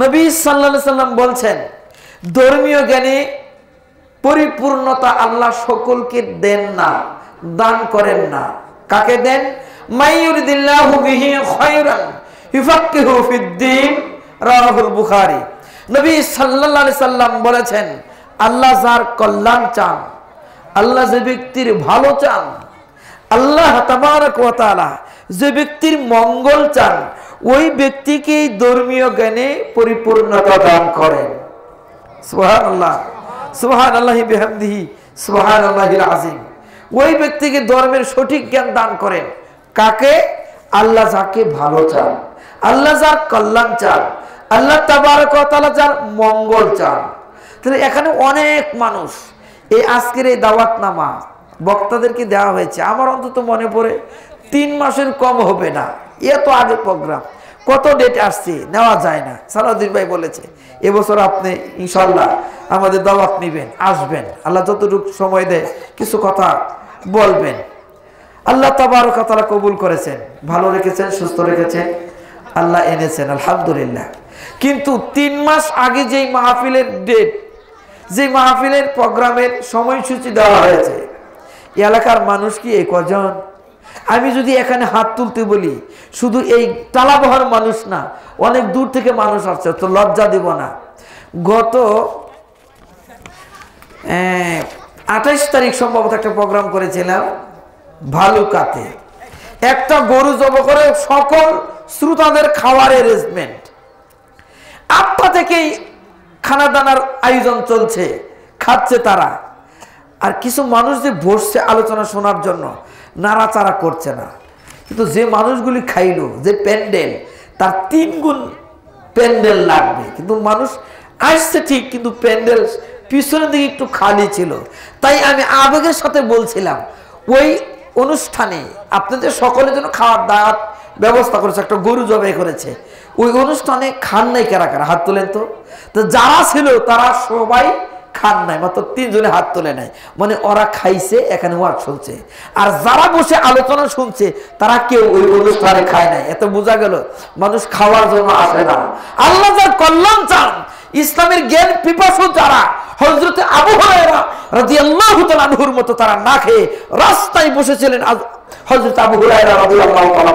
নবী সাল্লাল্লাহু আলাইহি সাল্লাম বলছেন ধর্মীয় জ্ঞানে পরিপূর্ণতা আল্লাহ সকলকে দেন না, দান করেন না। কাকে দেন? মাইয়ুরিদিল্লাহু বিহি খায়রান ইউফাক্কিহু ফিদ্দীন, রাওয়াহুল বুখারী। নবী সাল্লাল্লাহু আলাইহি সাল্লাম বলেছেন আল্লাহ যার কল্যাণ চান, আল্লাহ যে ব্যক্তির ভালো চান, আল্লাহ তাবারক ওয়া তাআলা যে ব্যক্তির মঙ্গল চান, ওই ব্যক্তিকে ধর্মীয় জ্ঞানে পরিপূর্ণতা দান করেন। সুবহানাল্লাহ, সুবহানাল্লাহি বিহামদিহি, সুবহানাল্লাহিল আযীম। ওই ব্যক্তিকে ধর্মের সঠিক জ্ঞান দান করেন। কাকে? আল্লাহ যাকে ভালো চান, আল্লাহ যার কল্যাণ চান, আল্লাহ তাবারক ওয়া তাআলা যার মঙ্গল চান। তাহলে এখানে অনেক মানুষ এই আজকের এই দাওয়াতনামা বক্তাদেরকে দেওয়া হয়েছে, আমার অন্তত মনে পড়ে 3 মাসের কম হবে না, এত আগে প্রোগ্রাম, কত ডেট আসছে, নেওয়া যায় না। সালাউদ্দিন ভাই বলেছে এবছর আপনি ইনশাল্লাহ আমাদের দাওয়াত নেবেন, আসবেন, আল্লাহ যতটুকু সময় দেয় কিছু কথা বলবেন। আল্লাহ তাবারক ওয়া তাআলা কবুল করেছেন, ভালো রেখেছেন, সুস্থ রেখেছেন, আল্লাহ এনেছেন, আলহামদুলিল্লাহ। কিন্তু 3 মাস আগে যেই মাহফিলের ডেট, যে মাহফিলের প্রোগ্রামের সময়সূচি দেওয়া হয়েছে, এলাকার মানুষ কি এই কজন? আমি যদি এখানে হাত তুলতে বলি, শুধু এই টালাবহার মানুষ না, অনেক দূর থেকে মানুষ আসছে, তো লজ্জা দিব না। গত 28 তারিখ সম্ভবত একটা প্রোগ্রাম করেছিলাম ভালুকাতে, একটা গরু জবাই করে সকল শ্রোতাদের খাওয়ার অ্যারেঞ্জমেন্ট, আপা থেকেই খানা দানার আয়োজন চলছে, খাচ্ছে তারা। আর কিছু মানুষ যে বসছে আলোচনা শোনার জন্য, নাড়াচাড়া করছে না। কিন্তু যে মানুষগুলি খাইলো, যে প্যান্ডেল, তার 3 গুণ প্যান্ডেল লাগবে। কিন্তু মানুষ আসছে ঠিক, কিন্তু প্যান্ডেল পিছনের দিকে একটু খালি ছিল। তাই আমি আবেগের সাথে বলছিলাম ওই অনুষ্ঠানে আপনাদের সকলের জন্য খাওয়ার দাওয়াত ব্যবস্থা করেছে, একটা গরু জবাই করেছে, ওই অনুষ্ঠানে খান নাই কারা কারা? হাত তোলেন তো। তো যারা ছিল তারা সবাই খান নাই, মাত্র 3 জনে হাত তোলে নাই, মানে ওরা খাইছে, এখানে ওয়াজ শুনছে। আর যারা বসে আলোচনা শুনছে তারা কেউ ওই অনুষ্ঠানে খায় নাই। এত বোঝা গেল মানুষ খাওয়ার জন্য আসে না। আল্লাহ যার কল্যাণ চান, ইসলামের জ্ঞান পিপাসু যারা, হযরত আবু হুরায়রা রাদিয়াল্লাহু তাআলা আনহুর মতো তারা না খেয়ে রাস্তায় বসেছিলেন। হযরত আবু হুরায়রা রাদিয়াল্লাহু তাআলা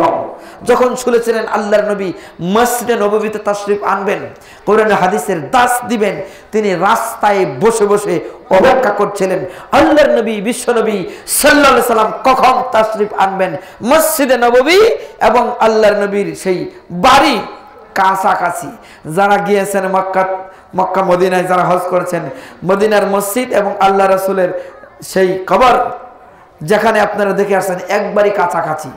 যখন শুনেছিলেন আল্লাহর নবী মসজিদে নববীতে তাশরীফ আনবেন, কোরআন হাদিসের দাস দিবেন, তিনি রাস্তায় বসে বসে অপেক্ষা করছিলেন আল্লাহর নবী বিশ্ব নবী সাল্লাল্লাহু আলাইহি সাল্লাম কখন তাশরীফ আনবেন মসজিদে নববী এবং আল্লাহর নবীর সেই বাড়ি কাছাকাছি। যারা গিয়েছেন মক্কা মদিনায়, যারা হজ করেছেন, মদিনার মসজিদ এবং আল্লাহ রাসূলের সেই কবর যেখানে আপনারা দেখে আসছেন একবারই কাছাকাছি,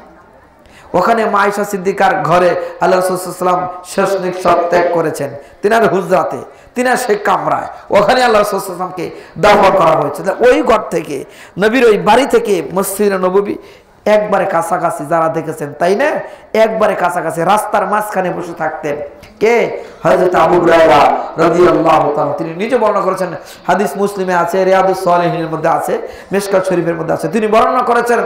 ওখানে মা আয়েশা সিদ্দিকার ঘরে আল্লাহ রাসূল সাল্লাল্লাহু আলাইহি ওয়াসাল্লাম শেষ নিঃশ্বাস ত্যাগ করেছেন, তিনার হুজরাতে, তিনার সেই কামরায়, ওখানে আল্লাহ রাসূল সাল্লাল্লাহু আলাইহি ওয়াসাল্লামকে দাফন করা হয়েছে। ওই ঘর থেকে, নবীর ওই বাড়ি থেকে মসজিদে নববী একবারে কাছাকাছি। যারা দেখেছেন তাই না, একবারে কাছাকাছি, রাস্তার মাঝখানে বসে থাকতেন। কে? হযরত আবু হুরায়রা রাদিয়াল্লাহু তাআলা। তিনি নিজে বর্ণনা করেছেন, হাদিস মুসলিমে আছে, রিয়াদুস সালিহিনের মধ্যে আছে, মিশকাত শরীফের মধ্যে আছে। তিনি বর্ণনা করেছেন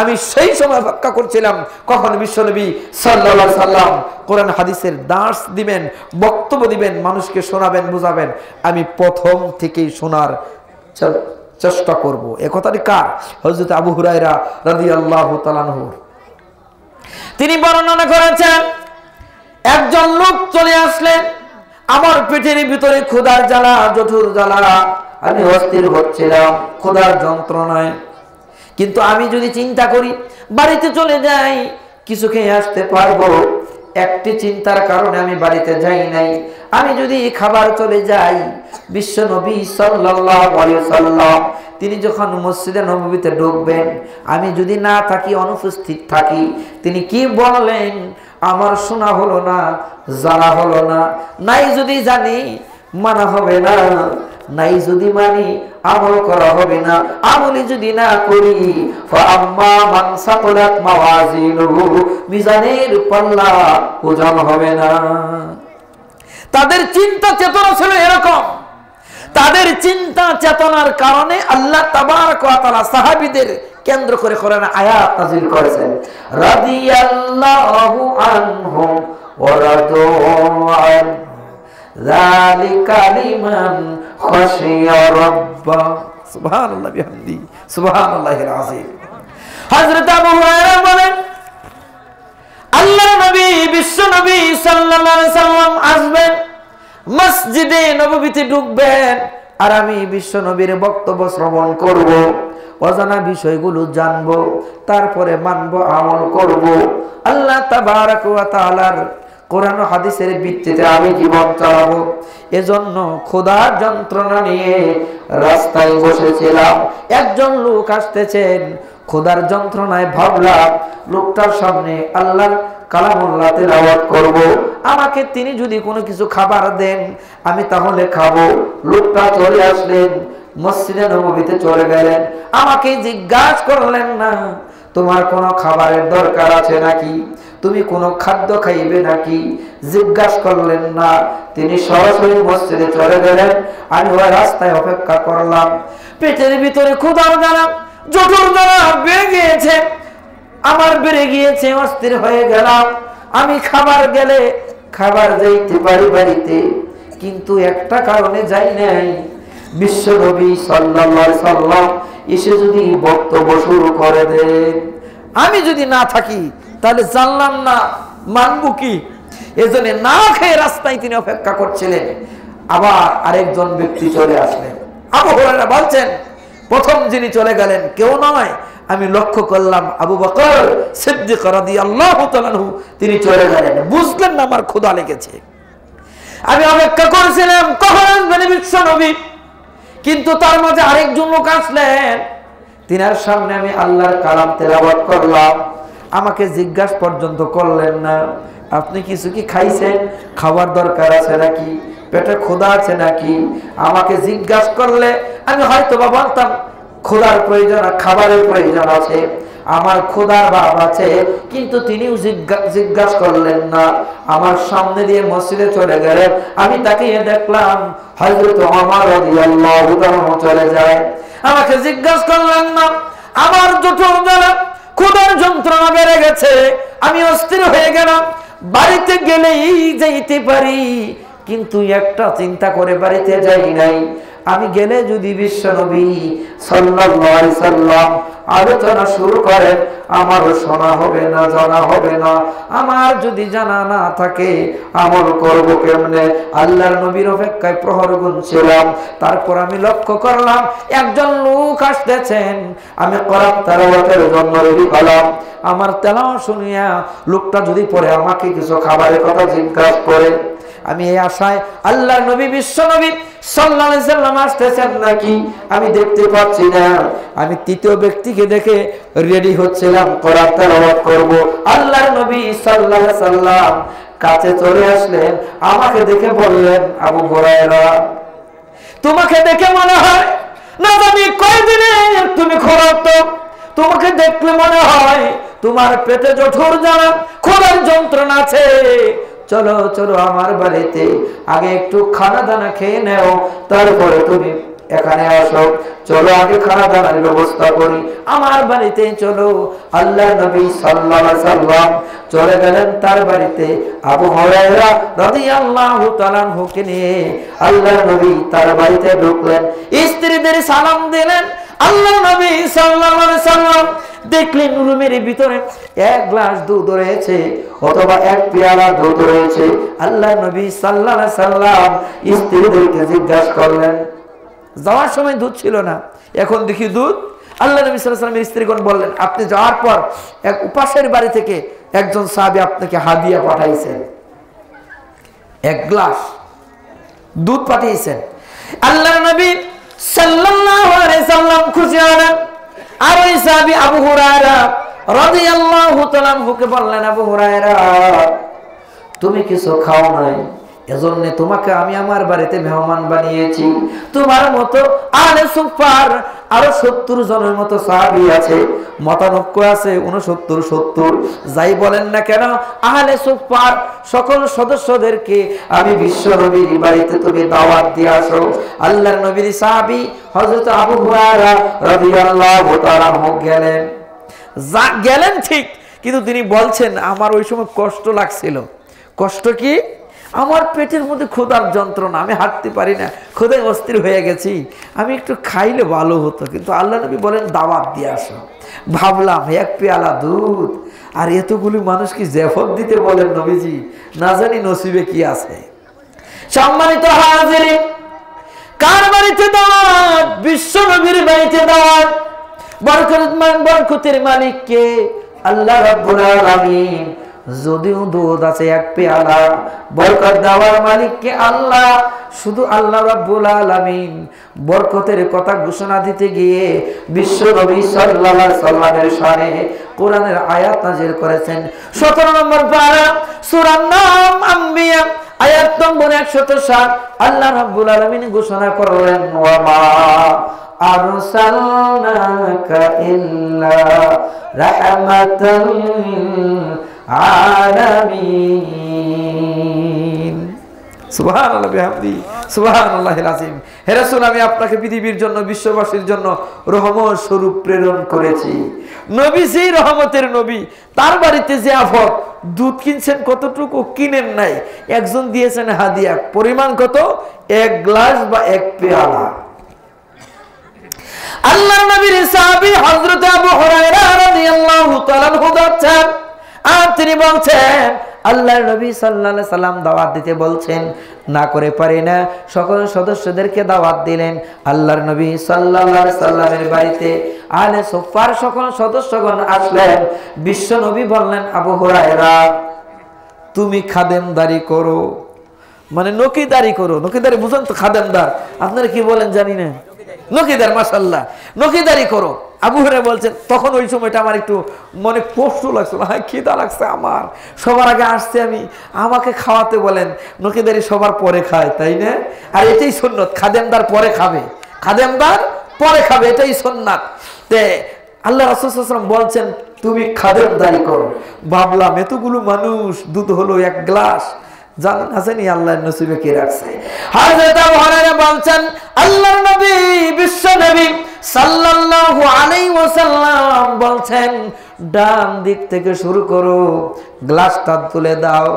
আমি সেই সময় অপেক্ষা করছিলাম কখন বিশ্বনবী সাল্লাল্লাহু আলাইহি সাল্লাম কোরআন হাদিসের দার্স দিবেন, বক্তব্য দিবেন, মানুষকে শোনাবেন, বুঝাবেন। আমি প্রথম থেকেই শোনার চেষ্টা করব। এ কথাটি কার? হযরত আবু হুরায়রা রাদিয়াল্লাহু তাআলা আনহু। তিনি বর্ণনা করেছেন একজন লোক চলে আসলেন, আমার পেটের ভিতরে ক্ষুধার জ্বালা, জঠুর জ্বালা, আমি অস্থির হচ্ছিলাম ক্ষুধার যন্ত্রণায়। কিন্তু আমি যদি চিন্তা করি বাড়িতে চলে যাই কিছু খেয়ে আসতে পারবো, একটি চিন্তার কারণে আমি বাড়িতে যাই নাই। আমি যদি খাবার চলে যাই, বিশ্ব নবী সাল্লাল্লাহু আলাইহি ওয়াসাল্লাম তিনি যখন মসজিদে নববীতে ঢুকবেন, আমি যদি না থাকি, অনুপস্থিত থাকি, তিনি কি বললেন আমার শোনা হলো না, জানা হলো না। নাই যদি জানি মানা হবে না, নাই যদি মানি আমল করা হবে না, আমলি যদি না করি ফাআম্মা মান সাকালাত মাওয়াজিনুহু, মিজানের পাল্লা ওজন হবে না। তাদের চিন্তা চেতনা ছিল এরকম। তাদের চিন্তা চেতনার কারণে আল্লাহ তাবারক ওয়া তাআলা সাহাবীদের কেন্দ্র করে কোরআনে আয়াত নাযিল করেছেন, রাদিয়াল্লাহু আনহুম ওয়া রাদু আন, যালিকা লিমান খাশিয়া রাব্বা। সুবহানাল্লাহ বিহামদি, সুবহানাল্লাহিল আযীম। হযরত আবু হুরায়রা বলেন, আল্লাহর নবী বিশ্ব নবী সাল্লাল্লাহু আলাইহি সাল্লাম আসবেন, মসজিদে নববীতে ঢুকবেন, আর আমি বিশ্ব নবীর বক্তব্য শ্রবণ করব, অজানা বিষয়গুলো জানবো, তারপরে মানবো, আমল করব। আল্লাহ তাবারক ওয়া তাআলার কোরআন ও হাদিসের ভিত্তিতে আমি জীবন চালাবো। এজন্য খোদার যন্ত্রণা নিয়ে রাস্তায় বসেছিলাম। একজন লোক আসতেছেন, খোদার যন্ত্রণায় ভাবলাম লোকটার সামনে আল্লাহর কালামুল্লাহ তেলাওয়াত করব, আমাকে তিনি যদি কোনো কিছু খাবার দেন আমি তাহলে খাবো। লোকটা চলে আসলেন, মসজিদে নববীতে চলে গেলেন, আমাকে জিজ্ঞাসা করলেন না তোমার কোনো খাবারের দরকার আছে নাকি, তুমি কোনো খাদ্য খাইবে নাকি, জিজ্ঞাসা করলেন না, তিনি সরাসরি মসজিদে চলে গেলেন। আমি ওই রাস্তায় অপেক্ষা করলাম। পেটের ভিতরে ক্ষুধার জ্বালা, জঠর জ্বালা বেড়ে গিয়েছে, আমার বেড়ে গিয়েছে, অস্থির হয়ে গেলাম। আমি খাবার গেলে খাবার যাইতে পারি বাড়িতে, কিন্তু একটা কারণে যাই নাই, বিশ্ব নবী সাল্লাল্লাহু আলাইহি সাল্লাম এসে যদি বক্তব্য শুরু করে দেন, আমি যদি না থাকি তাহলে জানলাম না মানবো কি। এজন্য না খেয়ে রাস্তায় তিনি অপেক্ষা করছিলেন। আবার আরেকজন ব্যক্তি চলে আসলেন। আবু হুরায়রা বলছেন, প্রথম যিনি চলে গেলেন কেউ নয়, আমি লক্ষ্য করলাম আবু বকর সিদ্দিক রাদিয়াল্লাহু তাআলা আনহু, তিনি চলে গেলেন। বুঝলেন না আমার ক্ষুধা লেগেছে, আমি অপেক্ষা করেছিলাম কখন আসবেন বিশ্ব নবী, কিন্তু তার মাঝে আরেকজন লোক আসলেন। তিনার সামনে আমি আল্লাহর কালাম তেলাওয়াত করলাম, আমাকে জিজ্ঞাসা পর্যন্ত করলেন না আপনি কিছু কি খাইছেন, খাবার দরকার আছে নাকি, পেটে ক্ষুধা আছে নাকি। আমাকে জিজ্ঞাসা করলে আমি হয়তো বা বলতাম ক্ষুধার প্রয়োজন, খাবারের প্রয়োজন আছে, আমার ক্ষুধার ভাব আছে, কিন্তু তিনিও জিজ্ঞাসা করলেন না। আমার সামনে দিয়ে মসজিদে চলে গেলেন। আমি তাকিয়ে দেখলাম হযরত ওমর রাদিয়াল্লাহু তাআলা চলে যায়। আমাকে জিজ্ঞাসা করলেন না। আমার জঠর জ্বালা, ক্ষুধার যন্ত্রণা বেড়ে গেছে, আমি অস্থির হয়ে গেলাম। বাড়িতে গেলেই যাইতে পারি, কিন্তু একটা চিন্তা করে বাড়িতে যাই নাই, আমি গেলে যদি বিশ্ব নবী সাল্লাল্লাহু আলাইহি সাল্লাম আলোচনা শুরু করেন আমারও শোনা হবে না, জানা হবে না। আমার যদি জানা না থাকে আমল করব কেমনে। আল্লাহর নবীর অপেক্ষায় প্রহর গুনছিলাম। তারপর আমি লক্ষ্য করলাম একজন লোক আসতেছেন। আমি কোরআন তেলাওয়াতের জন্য রেডি হলাম। আমার তেলাওয়াত শুনিয়া লোকটা যদি পরে আমাকে কিছু খাবারের কথা জিজ্ঞাসা করে, আমি এই আশায় আল্লাহর নবী বিশ্ব নবী সাল্লাল্লাহু আলাইহি সাল্লাম আসতেছেন নাকি আমি দেখতে পাচ্ছি না। আমি তৃতীয় ব্যক্তিকে দেখে রেডি হচ্ছিলাম, কোরআন তেলাওয়াত করব। আল্লাহর নবী সাল্লাল্লাহু আলাইহি সাল্লাম কাছে চলে আসলেন, আমাকে দেখে বললেন, আবু হুরায়রা তোমাকে দেখে মনে হয় না জানি কয়দিনে তুমি ক্ষুধার্ত, তোমাকে দেখলে মনে হয় তোমার পেটে জঠর জ্বালা, ক্ষুধার যন্ত্রণা আছে। চলো চলো আমার বাড়িতে, আগে একটু খানা দানা খেয়ে নেও, তারপরে তুমি এখানে আসো। চলো আগে খানা দানার ব্যবস্থা করি, আমার বাড়িতে চলো। আল্লাহর নবী সাল্লাল্লাহু আলাইহি সাল্লাম চলে গেলেন তার বাড়িতে। আবু হুরায়রা রাদিয়াল্লাহু তাআলা আনহুকে নিয়ে আল্লাহর নবী তার বাড়িতে ঢুকলেন, স্ত্রীদের সালাম দিলেন। আল্লাহর নবী সাল্লাল্লাহু আলাইহি সাল্লাম দেখলেন রুমের ভিতরে এক গ্লাস দুধ রয়েছে অথবা এক পেয়ালা দুধ রয়েছে। আল্লাহর নবী সাল্লাল্লাহু আলাইহি সাল্লাম স্ত্রীদেরকে জিজ্ঞাসা করলেন, যাওয়ার সময় দুধ ছিল না, এখন দেখি দুধ। আল্লাহ নবী সাল্লাল্লাহু আলাইহি সাল্লামের স্ত্রীগণ বললেন, আপনি যাওয়ার পর এক উপাসের বাড়ি থেকে একজন সাহাবী আপনাকে হাদিয়া পাঠাইছেন, এক গ্লাস দুধ পাঠিয়েছেন। আল্লাহর নবী সাল্লাল্লাহু আলাইহি সাল্লাম খুশি হলেন। আর ওই সাহাবী আবু হুরায়রা রাদিয়াল্লাহু তাআলা আনহুকে বললেন, আবু হুরায়রা তুমি কিছু খাও নাই, এজন্য তোমাকে আমি আমার বাড়িতে মেহমান বানিয়েছি। তোমার মতো আলে সুফার আরো 70 জনের মতো সাহাবী আছে, মতানৈক্য আছে 69-70, যাই বলেন না কেন আহলে সুফার সকল সদস্যদেরকে আমি বিশ্ব নবীর বাড়িতে তুমি দাওয়াত দিয়ে আসো। আল্লাহর নবীর সাহাবী হযরত আবু হুরায়রা রাদিয়াল্লাহু তাআলা গেলেন ঠিক, কিন্তু তিনি বলছেন আমার ওই সময় কষ্ট লাগছিল। কষ্ট কি? আমার পেটের মধ্যে ক্ষুধার যন্ত্রণা, আমি হাঁটতে পারি না, ক্ষুধায় অস্থির হয়ে গেছি, আমি একটু খাইলে ভালো হতো, কিন্তু আল্লাহ নবী বলেন দাওয়াত দিয়ে আসো। ভাবলাম এক পেয়ালা দুধ আর এতগুলি মানুষ কি জেফত দিতে বলেন নবীজি, না জানি নসিবে কি আছে। সম্মানিত হাজিরিন, কার বাড়িতে দাওয়াত? বিশ্ব নবীর বাড়িতে দাওয়াত। বরকতের মালিক কে? আল্লাহ রাব্বুল আলামিন। যদিও দুধ আছে এক পেয়ালা, বরকত দেওয়ার মালিক কে? আল্লাহ। শুধু আল্লাহ রাব্বুল আলামিন বরকতের কথা ঘোষণা দিতে গিয়ে বিশ্ব নবী সাল্লাল্লাহু আলাইহি সাল্লামের শানে কোরআনের আয়াত নাযিল করেছেন। 17 নম্বর পারা, সূরার নাম আম্বিয়া, আয়াত নম্বর 107। আল্লাহ রাব্বুল আলামিন ঘোষণা করলেন, ওয়া মা আরসালনাকা ইল্লা রাহমাতাল লিল আলামিন। সুবহানাল্লাহ বিহামদি, সুবহানাল্লাহিল আযীম। হে রাসূল, আমি আপনাকে পৃথিবীর জন্য, বিশ্ববাসীর জন্য রহমত স্বরূপ প্রেরণ করেছি। নবী সেই রহমতের নবী, তার বাড়িতে যে আফত, দুধ কিনছেন কতটুকু? কিনেন নাই, একজন দিয়েছেন হাদিয়া। পরিমাণ কত? 1 গ্লাস বা 1 পেয়ালা। আল্লাহর নবীর সাহাবী হযরত আবু হুরায়রা রাদিয়াল্লাহু তাআলা আনহু বলছেন, আর তিনি বলছেন আল্লাহর নবী সাল্লাল্লাহু আলাইহি সাল্লাম দাওয়াত দিতে বলছেন, না করে পারি না, সকল সদস্যদেরকে দাওয়াত দিলেন। আল্লাহর নবী সাল্লাল্লাহু আলাইহি সাল্লামের বাড়িতে আহলে সুফার সকল সদস্যগণ আসলেন। বিশ্ব নবী বললেন, আবু হুরায়রা তুমি খাদেমদারি করো, মানে নকিদারি করো। নকিদারি বুঝেন তো? খাদেমদার আপনারা কি বলেন জানি না, নকিদার, মাশাআল্লাহ, নকিদারি করো। আবু হুরায়রা বলছেন, তখন ওই সময়টা আমার একটু মনে কষ্ট লাগছিল, হ্যাঁ খিদা লাগছে আমার, সবার আগে আসছে আমি, আমাকে খাওয়াতে বলেন। নকিদারি সবার পরে খায়, তাই না? আর এটাই সুন্নত, খাদেমদার পরে খাবে, খাদেমদার পরে খাবে, এটাই সুন্নাত। তে আল্লাহ রাসূল সাল্লাল্লাহু আলাইহি ওয়াসাল্লাম বলছেন তুমি খাদেমদারি করো। ভাবলাম এতগুলো মানুষ, দুধ হলো 1 গ্লাস, জানেন আসেনি আল্লাহর নসিবে কি রাখছে। হযরত আবু হুরায়রা বলছেন, আল্লাহর নবী, বিশ্ব নবী সাল্লাল্লাহু আলাইহি ওয়াসাল্লাম বলছেন, ডান দিক থেকে শুরু করো, গ্লাসটা তুলে দাও,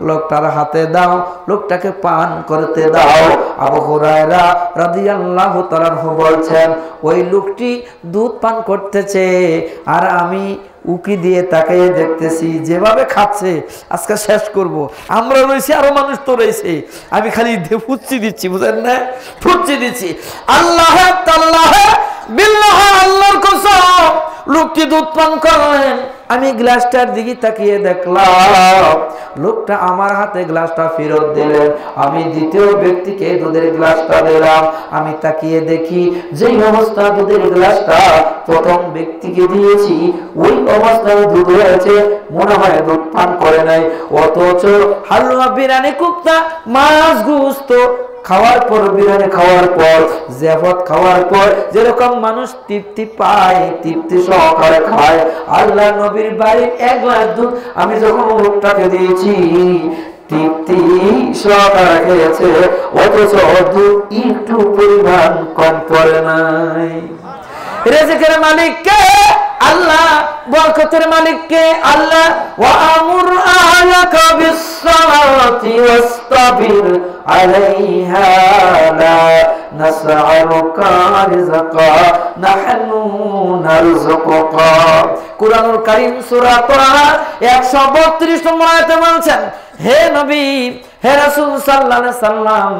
লোকটার হাতে দাও, লোকটাকে পান করতে দাও। আবু হুরায়রা রাদিয়াল্লাহু তাআলা আনহু বলছেন, ওই লোকটি দুধ পান করতেছে আর আমি উকি দিয়ে তাকিয়ে দেখতেছি, যেভাবে খাচ্ছে আজকে শেষ করব। আমরা রয়েছি, আরো মানুষ তো রয়েছে, আমি খালি ফুচ্ছি দিচ্ছি, বুঝেন না? ফুচ্ছি দিচ্ছি। আল্লাহ তাআলা বিল্লাহ, আল্লাহর কসম, লোকটি দুধ পান করলেন। আমি গ্লাসটার দিকে তাকিয়ে দেখলাম, লোকটা আমার হাতে গ্লাসটা ফেরত দিলেন। আমি দ্বিতীয় ব্যক্তিকে দুধের গ্লাসটা দিলাম। আমি তাকিয়ে দেখি, যেই অবস্থা দুধের গ্লাসটা প্রথম ব্যক্তিকে দিয়েছি, ওই অবস্থায় দুধ হয়েছে, মনে হয় দুধ পান করে নাই। অথচ হালুয়া, বিরিয়ানি, কুফতা, মাছ, গোশত খাওয়ার পর, বিরিয়ানি খাওয়ার পর, জাফত খাওয়ার পর যেরকম মানুষ তৃপ্তি পায়, তৃপ্তি সহকারে খায়, আল্লাহ নবীর বাড়ির 1 গ্লাস দুধ আমি যখন লোকটাকে দিয়েছি, তৃপ্তি সহকারে খেয়েছে, অথচ দুধ একটু পরিমাণ কম পড়ে নাই। রিজিকের মালিক কে? আল্লাহ। বরকতের মালিক কে? আল্লাহ। ওয়া আমুর আহলাকা বিস-সালাতি ওয়াসতাবির আলাইহা লা নাসআলুকা রিজকা নাহনু নারযুকুকা। কুরআনুল কারীম সূরা তাহা 132 নম্বর আয়াতে বলছেন, হে নবী, হে রাসূল সাল্লাল্লাহু আলাইহি সাল্লাম,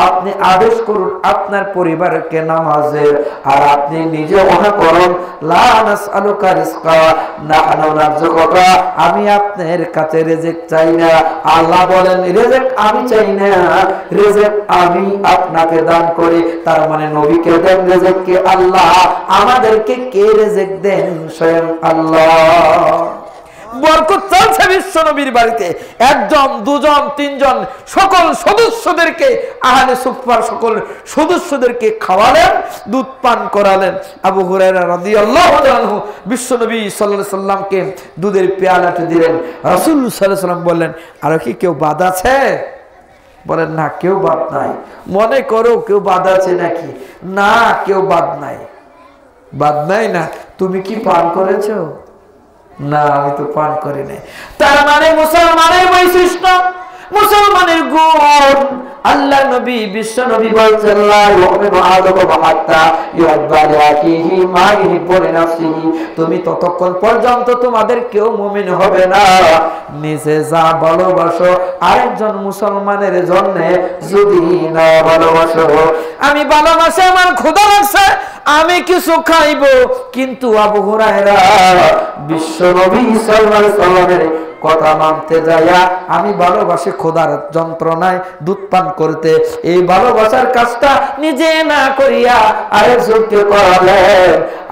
আপনি আদেশ করুন আপনার পরিবারকে নামাজের, আর আপনি নিজে ওয়াদা করুন, লা নাসআলুকা রিজকা নাহনু নারযুকুকা, আমি আপনার কাছে রিজিক চাই না। আল্লাহ বলেন, রিজিক আমি চাই না, রিজিক আমি আপনাকে দান করি। তার মানে নবীকে দেন রিজিক কে? আল্লাহ। আমাদেরকে কে রিজিক দেন? স্বয়ং আল্লাহ। বরকত চলছে বিশ্ব নবীর বাড়িতে। 1 জন, 2 জন, 3 জন, সকল সদস্যদেরকে, আহলে সুফফার সকল সদস্যদেরকে খাওয়ালেন, দুধ পান করালেন। আবু হুরায়রা রাদিয়াল্লাহু তাআলা আনহু বিশ্ব নবী সাল্লাল্লাহু আলাইহি সাল্লামকে দুধের পেয়ালাটি দিলেন। রাসূল সাল্লাল্লাহু আলাইহি সাল্লাম বললেন, আর কি কেউ বাদ আছে? বলেন, না, কেউ বাদ নাই। মনে করো কেউ বাদ আছে নাকি? না, কেউ বাদ নাই। বাদ নাই না? তুমি কি পান করেছো? না, আমি তো পান করি নাই। তার মানে মুসলমানের বৈশিষ্ট্য, মুসলমানের গুণ। আল্লাহ নবী বিশ্ব নবী বলছেন লা ইউমিনু আহাদুকুম হাত্তা ইউহিব্বা লিআখিহি মা ইউহিব্বু লিনাফসিহি, তুমি ততক্ষণ পর্যন্ত তোমাদের কেউ মুমিন হবে না নিজে যা ভালোবাসো আরেকজন মুসলমানের জন্য যদি না ভালোবাসো। আমি ভালোবাসি, আমার ক্ষুধা লাগছে, আমি কিছু খাইবো, কিন্তু আবু হুরায়রা বিশ্ব নবী সাল্লাল্লাহু আলাইহি ওয়াসাল্লামের কথা মানতে যাইয়া আমি ভালোবাসি ক্ষুধার যন্ত্রণায় দুধ পান করতে, এই ভালোবাসার কাজটা নিজে না করিয়া আরেকজনকে করালেন,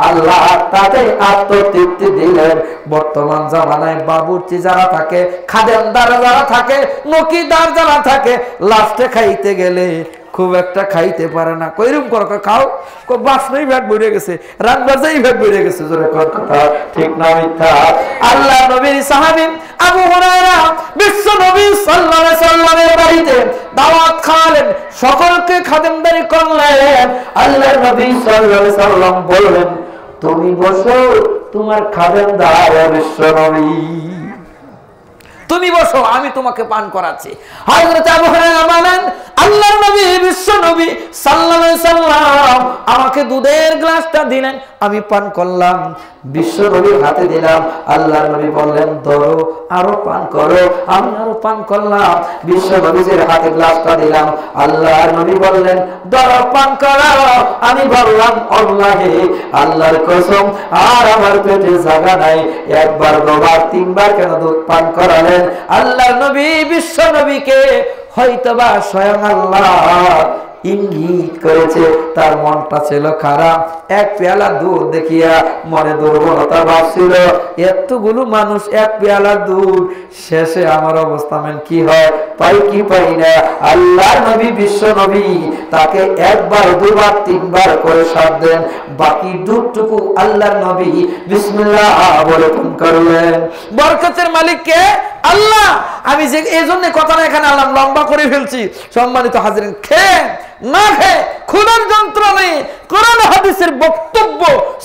আল্লাহ তাদের আত্মতৃপ্তি দিলেন। বর্তমান জামানায় বাবুর্চি যারা থাকে, খাদেমদার যারা থাকে, নকিদার যারা থাকে, লাস্টে খাইতে গেলে খুব একটা খাইতে পারে না। কইরুম কর খাও, বাসনাই ভ্যাট বেড়ে গেছে, রান্নার ভ্যাট বেড়ে গেছে, জোরে কথা ঠিক না মিথ্যা? আল্লাহ নবীর সাহাবী আবু হুরায়রা বিশ্ব নবী সাল্লাল্লাহু আলাইহি সাল্লামের বাড়িতে দাওয়াত খাওয়ালেন, সকলকে খাদেমদারি করলেন। আল্লাহ নবী সাল্লাল্লাহু আলাইহি সাল্লাম বললেন, তুমি বসো, তোমার খাদেমদার বিশ্ব নবী, তুমি বসো, আমি তোমাকে পান করাচ্ছি। হযরত আবু হুরায়রা বলেন, আল্লাহর নবী বিশ্ব নবী সাল্লাল্লাহু আলাইহি সাল্লাম আমাকে দুধের গ্লাসটা দিলেন, আমি পান করলাম, বিশ্ব নবীর হাতে দিলাম। আল্লাহর নবী বললেন, ধরো, আরো পান করো। আমি আরো পান করলাম, বিশ্ব নবীর হাতে গ্লাসটা দিলাম। আল্লাহর নবী বললেন, ধরো, পান করো। আমি বললাম, আল্লাহে, আল্লাহর কসম, আর আমার পেটে জায়গা নাই, একবার, দুবার, তিনবার কেন দুধ পান করালেন? আল্লাহর নবী বিশ্ব নবীকে হয়তোবা স্বয়ং আল্লাহ ইঙ্গিত করেছে, তার মনটা ছিল খারাপ, এক পেয়ালা দুধ দেখিয়া মনে দুর্বলতা ভাবছিল, এতগুলো মানুষ এক পেয়ালা দুধ, শেষে আমার অবস্থা কি হয়, পাই কি পাই না। আল্লাহর নবী বিশ্ব নবী তাকে একবার, দুবার, তিনবার করে সাথ দেন, বাকি দুধটুকু আল্লাহর নবী বিসমিল্লাহ বলে পান করলেন। বরকতের মালিক কে? আল্লাহ। আমি যে এই জন্য কথাটা এখানে আল্লাহ লম্বা করে ফেলছি, সম্মানিত হাজিরিন, খেয়ে না খেয়ে ক্ষুধার যন্ত্রণায় কোরআন হাদিসের বক্তব্য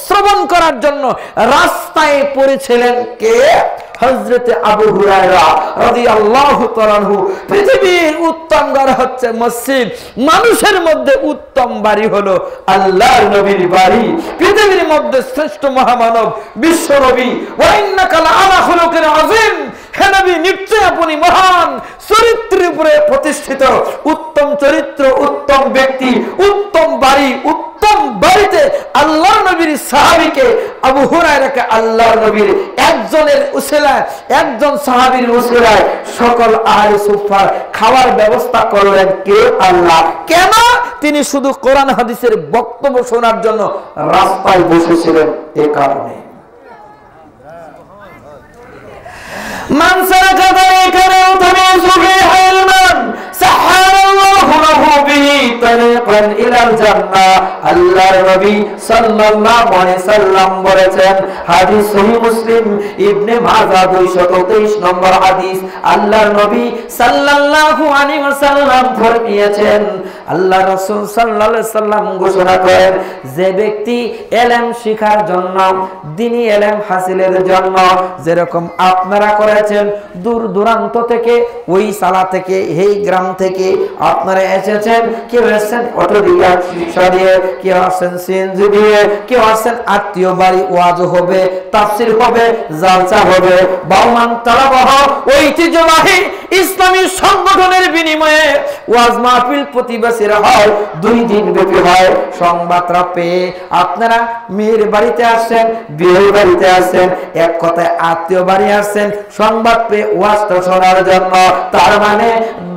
শ্রবণ করার জন্য রাস্তায় পড়েছিলেন কে? হযরত আবু হুরায়রা রাদিয়াল্লাহু তাআলা আনহু। পৃথিবীর উত্তম ঘর হচ্ছে মসজিদ, মানুষের মধ্যে উত্তম বাড়ি হলো আল্লাহর নবীর বাড়ি। পৃথিবীর মধ্যে শ্রেষ্ঠ মহামানব বিশ্ব নবী, ওয়া ইন্নাকা লাআলা খুলুকিন আযীম, হে নবী, নিশ্চয় আপনি মহান চরিত্রের উপরে প্রতিষ্ঠিত। উত্তম চরিত্র, উত্তম ব্যক্তি, উত্তম বাড়ি, উত্তম বাড়িতে আল্লাহর নবীর সাহাবীকে আবু হুরায়রাকে আল্লাহর নবীর একজনের উসিলায়, একজন সাহাবীর উসিলায় সকল আহলে সুফফার খাওয়ার ব্যবস্থা করলেন কে? আল্লাহ। কেন? তিনি শুধু কোরআন হাদিসের বক্তব্য শোনার জন্য রাস্তায় বসেছিলেন, এই কারণে। মান সালাকা তারিকান তামিসু ফিহি ইলমান সাহারাল্লাহু লাহু বিহি তারিকান ইলাল জান্নাহ। আল্লাহর নবী সাল্লাল্লাহু আলাইহি সাল্লাম বলেছেন, হাদিস সহিহ মুসলিম ইবনে মাজাহ 223 নম্বর হাদিস। আল্লাহর নবী সাল্লাল্লাহু আলাইহি ওয়াসাল্লাম ফরমিয়েছেন, আল্লাহ রাসূল সাল্লাল্লাহু আলাইহি সাল্লাম ঘোষণা করেন, যে ব্যক্তি ইলম শিখার জন্য, দ্বীনি ইলম হাসিলের জন্য যেরকম আপনারা করেছেন, দূর দূরান্ত থেকে, ওই সালা থেকে, এই গ্রাম থেকে আপনারা এসেছেন, কেউ এসেছেন অটো দিয়ে, রিকশা দিয়ে, কেউ আসছেন সিএনজি দিয়ে, কেউ আসছেন আত্মীয় বাড়ি, ওয়াজ হবে, তাফসীর হবে, জালসা হবে, বাউমান তারাবাহ ঐতিহ্যবাহী ইসলামী সংগঠনের বিনিময়ে ওয়াজ মাহফিল প্রতিবাসীরা হয়, 2 দিন ব্যাপী হয়। সংবাদটা পেয়ে আপনারা মেয়ের বাড়িতে আসছেন, বিয়ের বাড়িতে আসছেন, এক কথায় আত্মীয় বাড়ি আসছেন, সংবাদ পেয়ে ওয়াজটা শোনার জন্য। তার মানে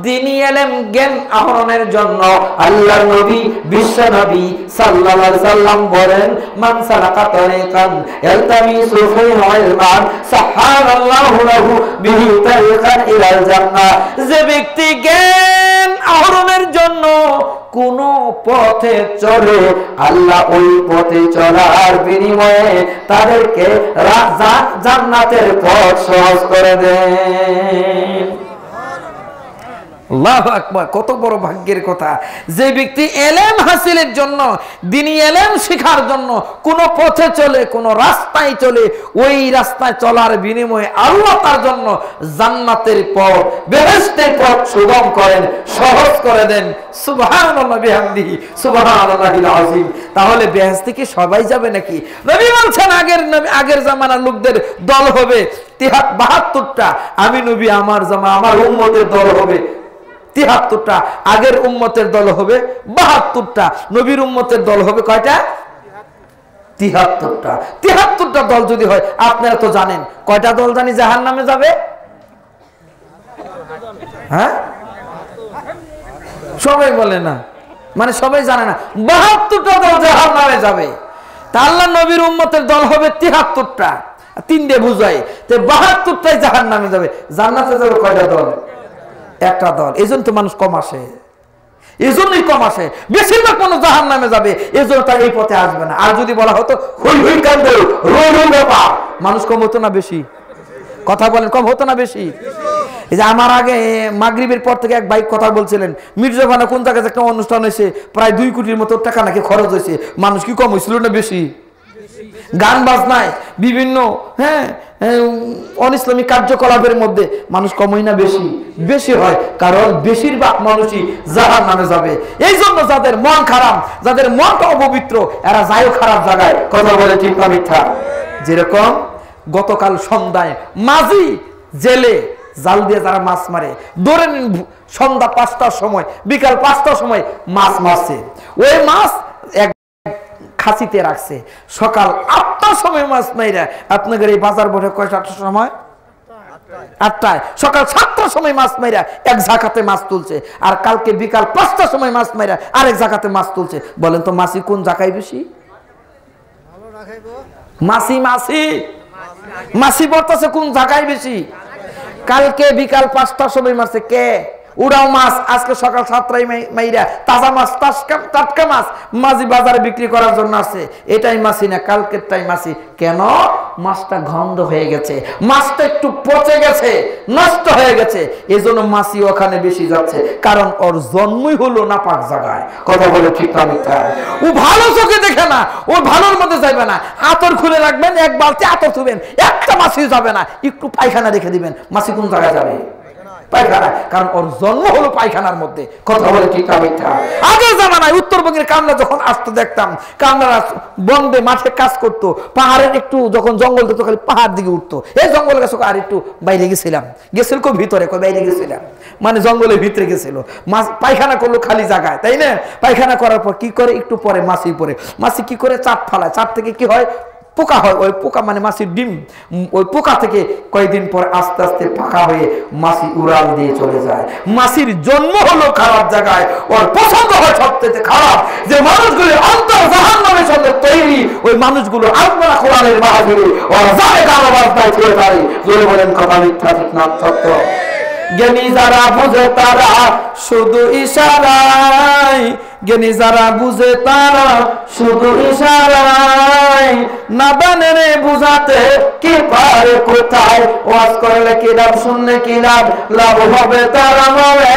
দ্বীনি ইলম জ্ঞান আহরণের জন্য আল্লাহর নবী বিশ্ব নবী সাল্লাল্লাহু আলাইহি সাল্লাম বলেন, মান সালাকা তারিকান ইয়ালতামিসু ফীহি ইলমান সাহারাল্লাহু লাহু বিহি তারিকান ইলাল জান্নাহ। যে ব্যক্তি জ্ঞান আহরণের জন্য কোন পথে চলে, আল্লাহ ওই পথে চলার বিনিময়ে তাদেরকে জান্নাতের পথ সহজ করে দেন। আল্লাহু আকবার, কত বড় ভাগ্যের কথা। যে ব্যক্তি ইলম হাসিলের জন্য, দ্বীনি ইলম শেখার জন্য কোন পথে চলে, কোন রাস্তায় চলে, ওই রাস্তায় চলার বিনিময়ে আল্লাহ তার জন্য জান্নাতের পথ, বেহেশতের পথ সুগম করেন, সহজ করে দেন। সুবহানাল্লাহ বিহামদিহি সুবহানাল্লাহিল আযীম। তাহলে বেহেশতে কি সবাই যাবে নাকি? নবী বলছেন আগের জামানার লোকদের দল হবে 72টা, আমি নবী আমার আমার উম্মতের দল হবে 73টা, আগের উম্মতের দল হবে 72টা, নবীর উম্মতের দল হবে কয়টা? 73টা। 73টা দল যদি হয়, আপনারা তো জানেন কয়টা দল জানি জাহান্নামে যাবে? হ্যাঁ, সবাই বলে না, মানে সবাই জানে না। 72টা দল জাহান্নামে যাবে। তা আল্লাহ নবীর উম্মতের দল হবে 73টা, 3 দিয়ে বুঝায়, তো 72টাই জাহান্নামে যাবে। জান্নাতে যাবে কয়টা দল? একটা দল। এই জন্য তো মানুষ কম আসে, এই জন্যই কম আসে। বেশিরভাগ মানুষ জাহান্নামে যাবে, এই জন্য তার এই পথে আসবে না। আর যদি বলা হতো হুই হুই কান্দ রোই রোই ব্যাপার, মানুষ কম হতো না বেশি? কথা বলেন, কম হতো না বেশি? এই যে আমার আগে মাগরিবের পর থেকে এক ভাই কথা বলছিলেন, মির্জাখানা কোন জায়গায় একটা অনুষ্ঠান হয়েছে, প্রায় 2 কোটির মতো টাকা নাকি খরচ হয়েছে। মানুষ কি কম হয়েছিল না বেশি? গান বাজনায় বিভিন্ন অনিসলামিক কার্যকলাপের মধ্যে মানুষ কমই না বেশি? বেশি হয়, কারণ বেশিরভাগ মানুষই জাহান্নামে যাবে। এই জন্য যাদের মন খারাপ, যাদের মনটা অপবিত্র, এরা যায় খারাপ জায়গায়। কথা বলে ঠিক না মিথ্যা? যেরকম গতকাল সন্ধ্যায় মাঝি জেলে জাল দিয়ে যারা মাছ মারে, ধরে নিন সন্ধ্যা 5টার সময়, বিকাল 5টার সময় মাছ মারছে। ওই মাছ এক খাসিতে রাখছে, সকাল 8টার সময় মাছ মাইরা আপনাদের এই বাজার বসে কয়টার সময়? 8টায়। সকাল 7টার সময় মাছ মাইরা এক ঝাঁকাতে মাছ তুলছে, আর কালকে বিকাল 5টার সময় মাছ মাইরা আরেক ঝাঁকাতে মাছ তুলছে। বলেন তো মাছি কোন জায়গায় বেশি? মাছি মাছি মাছি বর্তাছে কোন জায়গায় বেশি? কালকে বিকাল 5টার সময় মারছে কে? উড়াও মাছ। আজকে সকাল 7টায় মাইরা তাজা মাছ, টাটকা মাছ মাঝি বাজারে বিক্রি করার জন্য আসছে। এটাই মাছি না, কালকেরটাই মাছি। কেন? মাছটা গন্ধ হয়ে গেছে, মাছটা একটু পচে গেছে, নষ্ট হয়ে গেছে, এই জন্য মাছি ওখানে বেশি যাচ্ছে, কারণ ওর জন্মই হলো নাপাক জায়গায়। কথা বলে ঠিক না মিথ্যা? ও ভালো চোখে দেখে না, ও ভালোর মধ্যে যাবে না। আতর খুলে রাখবেন, এক বালতি আতর থুবেন, একটা মাছি যাবে না। একটু পায়খানা রেখে দিবেন, মাছি কোন জায়গায় যাবে? পায়খানা, কারণ ওর জন্ম হলো পায়খানার মধ্যে। কথা বলে ঠিক না মিথ্যা? আগের জামানায় উত্তরবঙ্গের কামরা যখন আসতো দেখতাম, কামরা বন্ধে মাঠে কাজ করতো, পাহাড়ের একটু যখন জঙ্গল দেখতো খালি পাহাড় দিকে উঠতো। এই জঙ্গল গেছে আর একটু বাইরে গেছিলাম, গেছিল কো ভিতরে, কো বাইরে গেছিলাম, মানে জঙ্গলের ভিতরে গেছিল। মাছ পায়খানা করলো খালি জায়গায়, তাই না? পায়খানা করার পর কি করে? একটু পরে মাছি পরে, মাছি কি করে? চাপ ফালায়, চাপ থেকে কি হয়? পোকা হয়। ওই পোকা মানে মাছির ডিম, ওই পোকা থেকে কয়েকদিন পর আস্তে আস্তে পাকা হয়ে মাছি উড়াল দিয়ে চলে যায়। মাছির জন্ম হলো খারাপ জায়গায়, ওর পছন্দ হয় সবচেয়ে খারাপ। যে মানুষগুলো অন্তর জাহান্নামের সঙ্গে তৈরি, ওই মানুষগুলো আল্লাহ কোরআনের মাহফিলে ওরা যাবে গান বাজনায় চলে পারে। জোরে বলেন কথা মিথ্যা ঠিক না সত্য? জ্ঞানী যারা বুঝে তারা শুধু ইশারায়, জ্ঞানী যারা বুঝে তারা শুধু ইশারায়, না বানে বুঝাতে কি পারে কোথায়। ওয়াজ করলে কি লাভ, শুনলে কি লাভ, লাভ হবে তার আমলে,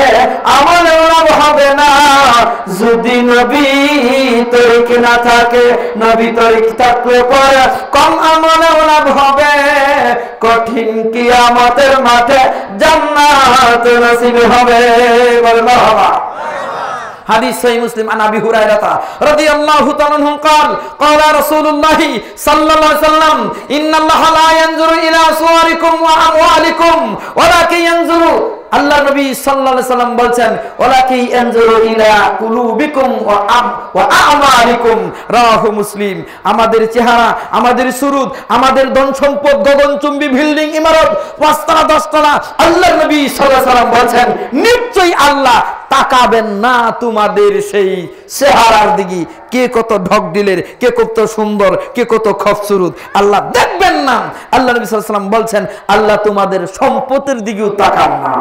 আমলে লাভ হবে না যদি নবী তরিক না থাকে। নবী তরিক থাকলে পরে কম আমলে লাভ হবে, কঠিন কিয়ামতের মাঠে জান্নাত নসিব হবে। বলেন মারহাবা। হাদিস সহিহ মুসলিম আন আবি হুরায়রা রাদিয়াল্লাহু তাআলা আনহু قال قال رسول الله صلى الله عليه وسلم ان الله لا ينظر الى صوركم واموالكم ولكن ينظر, আল্লাহ নবী সাল্লাল্লাহু আলাইহি সাল্লাম বলেন ওয়ালাকি ইয়ানজুরু ইলা কুলুবিকুম ওয়া আমালিকুম, রাওয়াহু মুসলিম। আমাদের চেহারা, আমাদের সুরুত, আমাদের ধন সম্পদ, গগনচুম্বী বিল্ডিং, ইমারত, 5 তলা 10 তলা, আল্লাহ নবী সাল্লাল্লাহু আলাইহি সাল্লাম বলেন নিশ্চয়ই আল্লাহ তাকাবেন না তোমাদের সেই চেহারার দিকে, কে কত ঢকঢিলের, কে কত সুন্দর, কে কত খুবসুরত, আল্লাহ দেখবেন না। আল্লাহ নবী সাল্লাল্লাহু আলাইহি সাল্লাম বলেন আল্লাহ তোমাদের সম্পদের দিকেও তাকান না।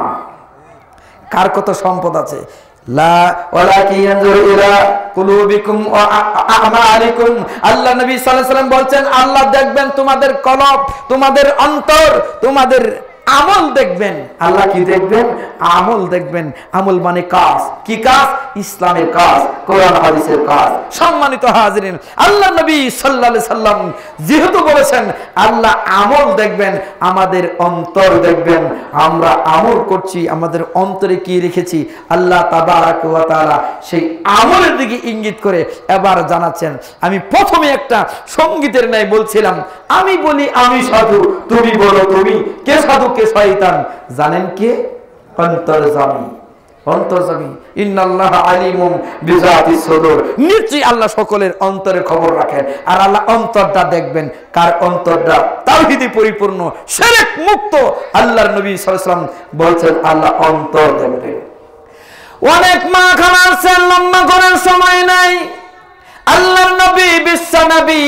কার কত সম্পদ আছে? লা ওয়ালাকি ইয়ানজুরু ইলা কুলুবিকুম ওয়া আমালিকুম। আল্লাহ নবী সাল্লাল্লাহু আলাইহি সাল্লাম বলেন আল্লাহ দেখবেন তোমাদের কলব, তোমাদের অন্তর, তোমাদের আমল দেখবেন। আল্লাহ কি দেখবেন? আমল দেখবেন। আমল মানে কাজ। কি কাজ? ইসলামের কাজ, কোরআন হাদিসের কাজ। সম্মানিত হাজিরিন, আল্লাহ নবী সাল্লাল্লাহু আলাইহি সাল্লাম যেহেতু বলেছেন আল্লাহ আমল দেখবেন, আমাদের অন্তর দেখবেন। আমরা আমল করছি, আমাদের অন্তরে কি রেখেছি আল্লাহ তাবারক ওয়া তাআলা সেই আমলের দিকে ইঙ্গিত করে এবার জানাচ্ছেন। আমি প্রথমে একটা সঙ্গীতের ন্যায় বলছিলাম, আমি বলি আমি সাধু, তুমি বলো তুমি কে সাধু কে শয়তান। জানেন কে? অন্তর্যামী। অন্তর্যামী। ইন্নাল্লাহা আলিমুম বিযাতিস সুদূর। নিশ্চয়ই আল্লাহ সকলের অন্তরে খবর রাখেন। আর আল্লাহ অন্তরটা দেখবেন, কার অন্তরটা তাওহীদে পরিপূর্ণ, শিরক মুক্ত। আল্লাহর নবী সাল্লাল্লাহু আলাইহি ওয়াসাল্লাম বলেছেন আল্লাহ অন্তর দেখবেন। অনেক মা খানাচ্ছেন, লম্বা করার সময় নাই। আল্লাহর নবী বিশ্ব নবী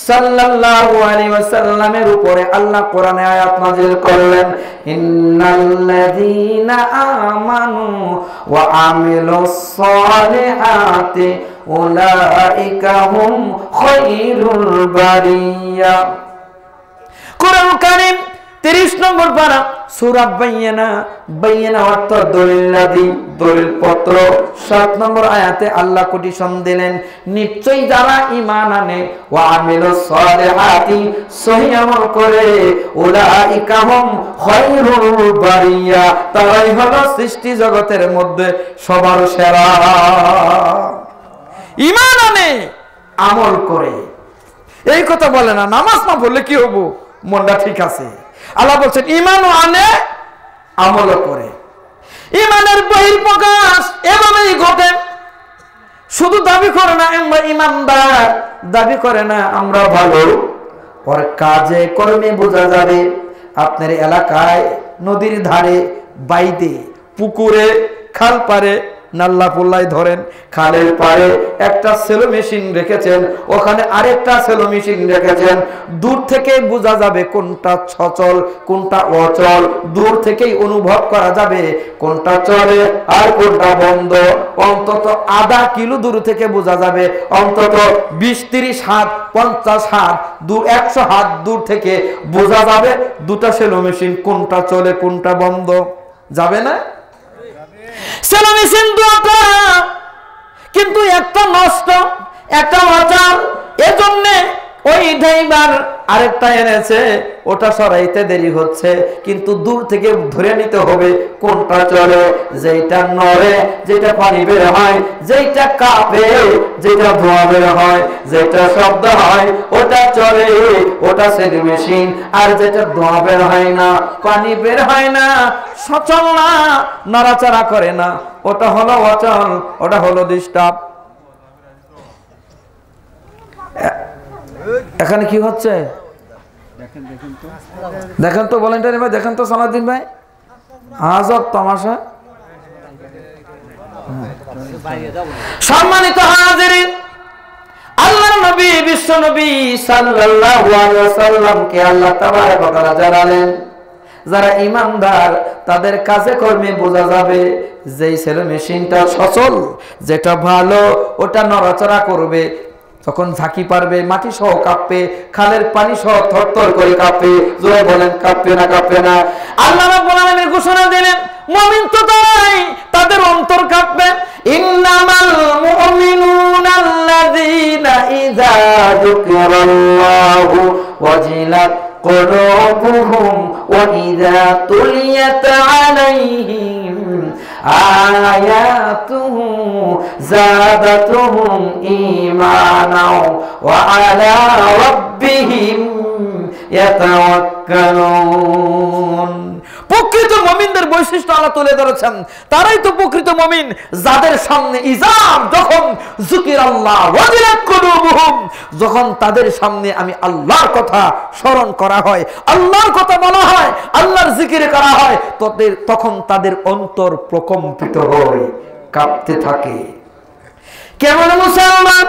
সাল্লাল্লাহু আলাইহি ওয়াসাল্লামের উপরে আল্লাহ কোরআনে আয়াত নাযিল করলেন, ইন্নাল্লাযীনা আমানু ওয়া আমিলুস সালিহাতি উলাইকা হুম খায়রুল বারিয়া। কোরআন কারীম 30 নম্বর পারা সূরা বাইয়ানা। বাইয়ানা অর্থ দলিলাদি, দলিল পত্র। 7 নম্বর আয়াতে আল্লাহ কোটেশন দিলেন, নিশ্চয়ই যারা ঈমান আনে ওয়া আমিলুস সালিহাতি, সহিহ আমল করে, উলাইকা হুম খায়রুল বারিয়া, তারাই হলো সৃষ্টি জগতের মধ্যে সবার সেরা। ঈমান আনে, আমল করে। এই কথা বলে না নামাজ না পড়লে কি হবো, মনটা ঠিক আছে। আল্লাহ বলছেন ঈমানও আনে, আমলও করে। ঈমানের বহিঃপ্রকাশ এভাবেই ঘটে। শুধু দাবি করে না আমরা ঈমানদার, দাবি করে না আমরা ভালো, ওর কাজে কর্মে বোঝা যাবে। আপনার এলাকায় নদীর ধারে, বাইতে, পুকুরে, খাল পারে, নাল্লা পোল্লায় ধরেন, খালের পাড়ে একটা সেলো মেশিন রেখেছেন, ওখানে আরেকটা সেলো মেশিন রেখেছেন। দূর থেকে বোঝা যাবে কোনটা সচল কোনটা অচল। দূর থেকেই অনুভব করা যাবে কোনটা চলে আর কোনটা বন্ধ। অন্তত আধা কিলো দূর থেকে বোঝা যাবে, অন্তত 20-30 হাত 50 হাত 100 হাত দূর থেকে বোঝা যাবে দুটা সেলো মেশিন কোনটা চলে কোনটা বন্ধ। যাবে না? সেলো মেশিন দুটো, কিন্তু একটা নষ্ট একটা অচল। এজন্য ওই ড্রাইভার আরেকটা এনেছে, ওটা সরাইতে দেরি হচ্ছে, কিন্তু দূর থেকে ধরে নিতে হবে কোনটা চলে, যেটা নড়ে, যেটা পানি বের হয়, যেটা কাঁপে, যেটা ধোঁয়া বের হয়, যেটা শব্দ হয় ওটা চলে, ওটা সেলো মেশিন। আর যেটা ধোঁয়া বের হয় না, পানি বের হয় না, সচল না, নড়াচড়া করে না, ওটা হলো অচল, ওটা হলো ডিস্টার্ব। এখানে কি হচ্ছে দেখেন তো, ভলেন্টারি ভাই দেখেন তো, সালাউদ্দিন ভাই, আজব তামাশা। সম্মানিত হাজিরিন, আল্লাহর নবী বিশ্ব নবী সাল্লাল্লাহু আলাইহি ওয়াসাল্লামকে আল্লাহ তাবারক ওয়া তাআলা জানালেন যারা ঈমানদার তাদের কাজে কর্মে বোঝা যাবে যে সেলো মেশিনটা সচল, যেটা ভালো, ওটা নড়াচড়া করবে, তখন ঝাঁকি পারবে, মাটি সহ কাঁপবে, খালের পানি সহ থরথর করে কাঁপবে। জোরে বলেন কাঁপবে না কাঁপবে না? আল্লাহ রাব্বুল আলামিন ঘোষণা দিলেন মুমিন তো তারাই, তাদের অন্তর কাঁপবে। ইন্নামাল মুমিনুনা আল্লাযীনা ইযা যুকিরাল্লাহু ওয়াজিলাত قلوبهم وإذا تليت عليهم آياته زادتهم إيمانا وعلى ربهم يتوكلون। প্রকৃত মুমিনদের বৈশিষ্ট্য আল্লাহ তুলে ধরেছেন, তারাই তো প্রকৃত মুমিন যাদের সামনে ইজাব যখন যুকিরাল্লাহ ওয়াজিলাত কুলুবুহুম, যখন তাদের সামনে আমি আল্লাহর কথা স্মরণ করা হয়, আল্লাহর কথা বলা হয়, আল্লাহর জিকির করা হয়, তখন তাদের অন্তর প্রকম্পিত হয়, কাঁপতে থাকে। কেমন মুসলমান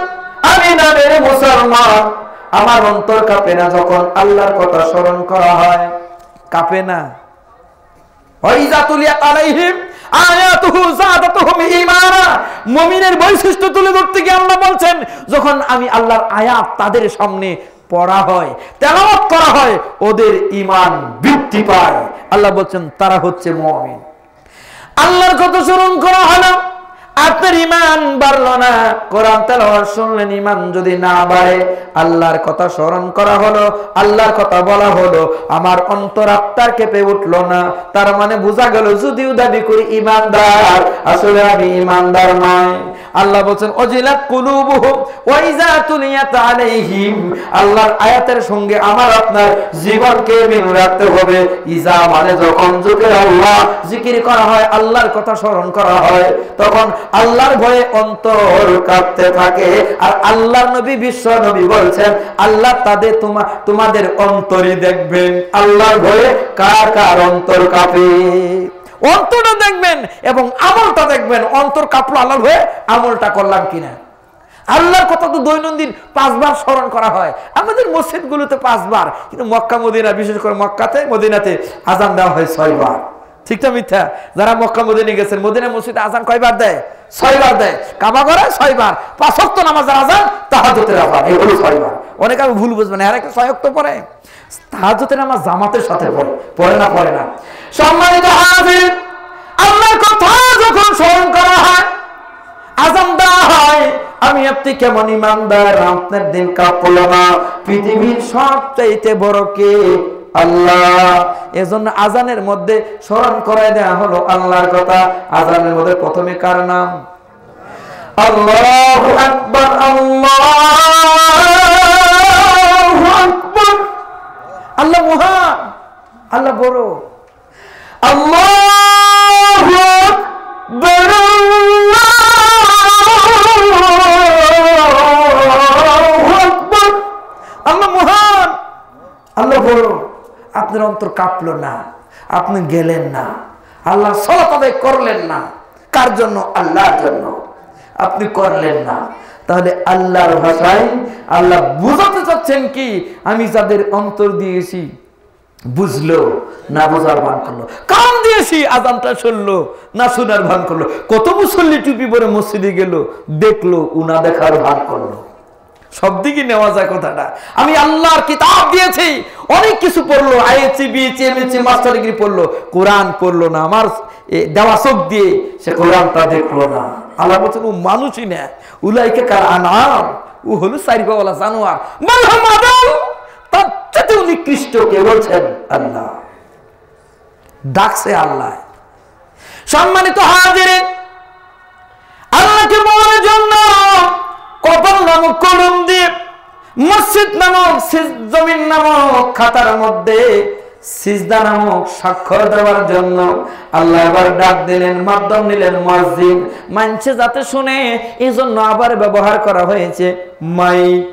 আমি নামের মুসলমান, আমার অন্তর কাঁপে না যখন আল্লাহর কথা স্মরণ করা হয়? কাঁপে না? মুমিনের বৈশিষ্ট্য তুলে ধরতে গিয়ে আল্লাহ বলছেন যখন আমি আল্লাহর আয়াত তাদের সামনে পড়া হয়, তেলাওয়াত করা হয়, ওদের ঈমান বৃদ্ধি পায়। আল্লাহ বলছেন তারা হচ্ছে মুমিন। আল্লাহর কথা স্মরণ করা হলো, আপনার ঈমান বাড়লো না। কোরআন তেলাওয়াত শুনলেন, ঈমান যদি না বাড়ে, আল্লাহর কথা স্মরণ করা হলো, আল্লাহর কথা বলা হলো, আমার অন্তর আত্মার কেঁপে উঠলো না, তার মানে বোঝা গেল যদিও দাবি করি ঈমানদার, আসলে আমি ঈমানদার নয়। আল্লাহ বলেন ওয়াজিলাত কুলুবুহুম ওয়া ইযা তুলিয়াত আলাইহিম, আল্লাহর আয়াতের সঙ্গে আমার আপনার জীবনকে মিল রাখতে হবে। ইজা মানে যখন জিকিরুল্লাহ, জিকির করা হয়, আল্লাহর কথা স্মরণ করা হয়, তখন আল্লাহর ভয়ে অন্তর কাঁপতে থাকে। আর আল্লাহর নবী, বিশ্ব নবী বলছেন আল্লাহ তাদের তোমাদের অন্তরই দেখবেন। আল্লাহর ভয়ে কার কার অন্তর কাঁপে, অন্তরটা দেখবেন এবং আমলটা দেখবেন। অন্তর কাঁপলো আল্লাহর হয়ে, আমলটা করলাম কিনা। আল্লাহর কথা তো দৈনন্দিন 5 বার স্মরণ করা হয় আমাদের মসজিদগুলোতে 5 বার, কিন্তু মক্কা মদিনা, বিশেষ করে মক্কাতে মদিনাতে আজান দেওয়া হয় 6 বার। ঠিক না মিথ্যা? যারা মক্কা মদিনা গেছেন, মদিনা মসজিদে আজান কয়বার দেয়? 6 বার দেয়। কাবা ঘরে 6 বার, 5 ওয়াক্ত নামাজের আজান, তাহাজ্জুদের আজান, এই হলো 6 বার। অনেকে আমি ভুল বুঝবেন, আর একটা 6 ওয়াক্ত পড়ে, তাহাজ্জুদের নামাজ জামাতের সাথে পড়ে না, পড়ে না। সম্মানিত হাজির, আল্লাহর কথা যখন স্মরণ করা হয়, আযান দেওয়া হয়, আমি আপনি কেমন ঈমানদার, আপনার দিন কাঁপলো না। পৃথিবীর সবচাইতে বড় কে? আল্লাহ। এজন্য আজানের মধ্যে স্মরণ করায় দেওয়া হলো আল্লাহর কথা। আজানের মধ্যে প্রথমে কার নাম? আল্লাহু আকবার, আল্লাহু আকবার। আল্লাহ মহান, আল্লাহ বড়। আল্লাহু আকবার, আল্লাহু আকবার। আল্লাহ মহান, আল্লাহ বড়। আপনার অন্তর কাঁপলো না, আপনি গেলেন না, আল্লাহ সালাত আদায় করলেন না। কার জন্য? আল্লাহর জন্য। আপনি করলেন না, তাহলে আল্লাহর ভাষায় আল্লাহ বুঝাতে চাচ্ছেন কি? আমি যাদের অন্তর দিয়েছি বুঝলো না, বোঝার ভান করলো। কান দিয়েছি, আযানটা শুনলো না, শোনার ভান করলো। কত মুসল্লি টুপি পরে মসজিদে গেল, দেখলো উনা দেখার ভান করলো। সব দিকে নেওয়া যায় কথাটা। আমি আল্লাহর কিতাব দিয়েছি, অনেক কিছু পড়লো, ISC, BSc, MSc, master degree পড়লো, কোরআন পড়লো না। আমার দেওয়া চোখ দিয়ে সে কোরআনটা দেখলো না। আল্লাহ বলছেন ও মানুষই না, উলাইকা কাল আনআম, ও হলো 4 পাওয়ালা জানোয়ার। তার চেয়ে নিকৃষ্ট কে? বলছেন আল্লাহ। ডাকছে আল্লাহ। সম্মানিত হাজিরিন, আল্লাহকে পাওয়ার জন্য কবর নামক কলম দিয়ে, মসজিদ নামক, জমিন নামক খাতার মধ্যে সিজদা নামক স্বাক্ষর দেওয়ার জন্য আল্লাহ এবার ডাক দিলেন, মাধ্যম নিলেন মসজিদ। মানছে যাতে শুনে, এই জন্য আবার ব্যবহার করা হয়েছে মাইক।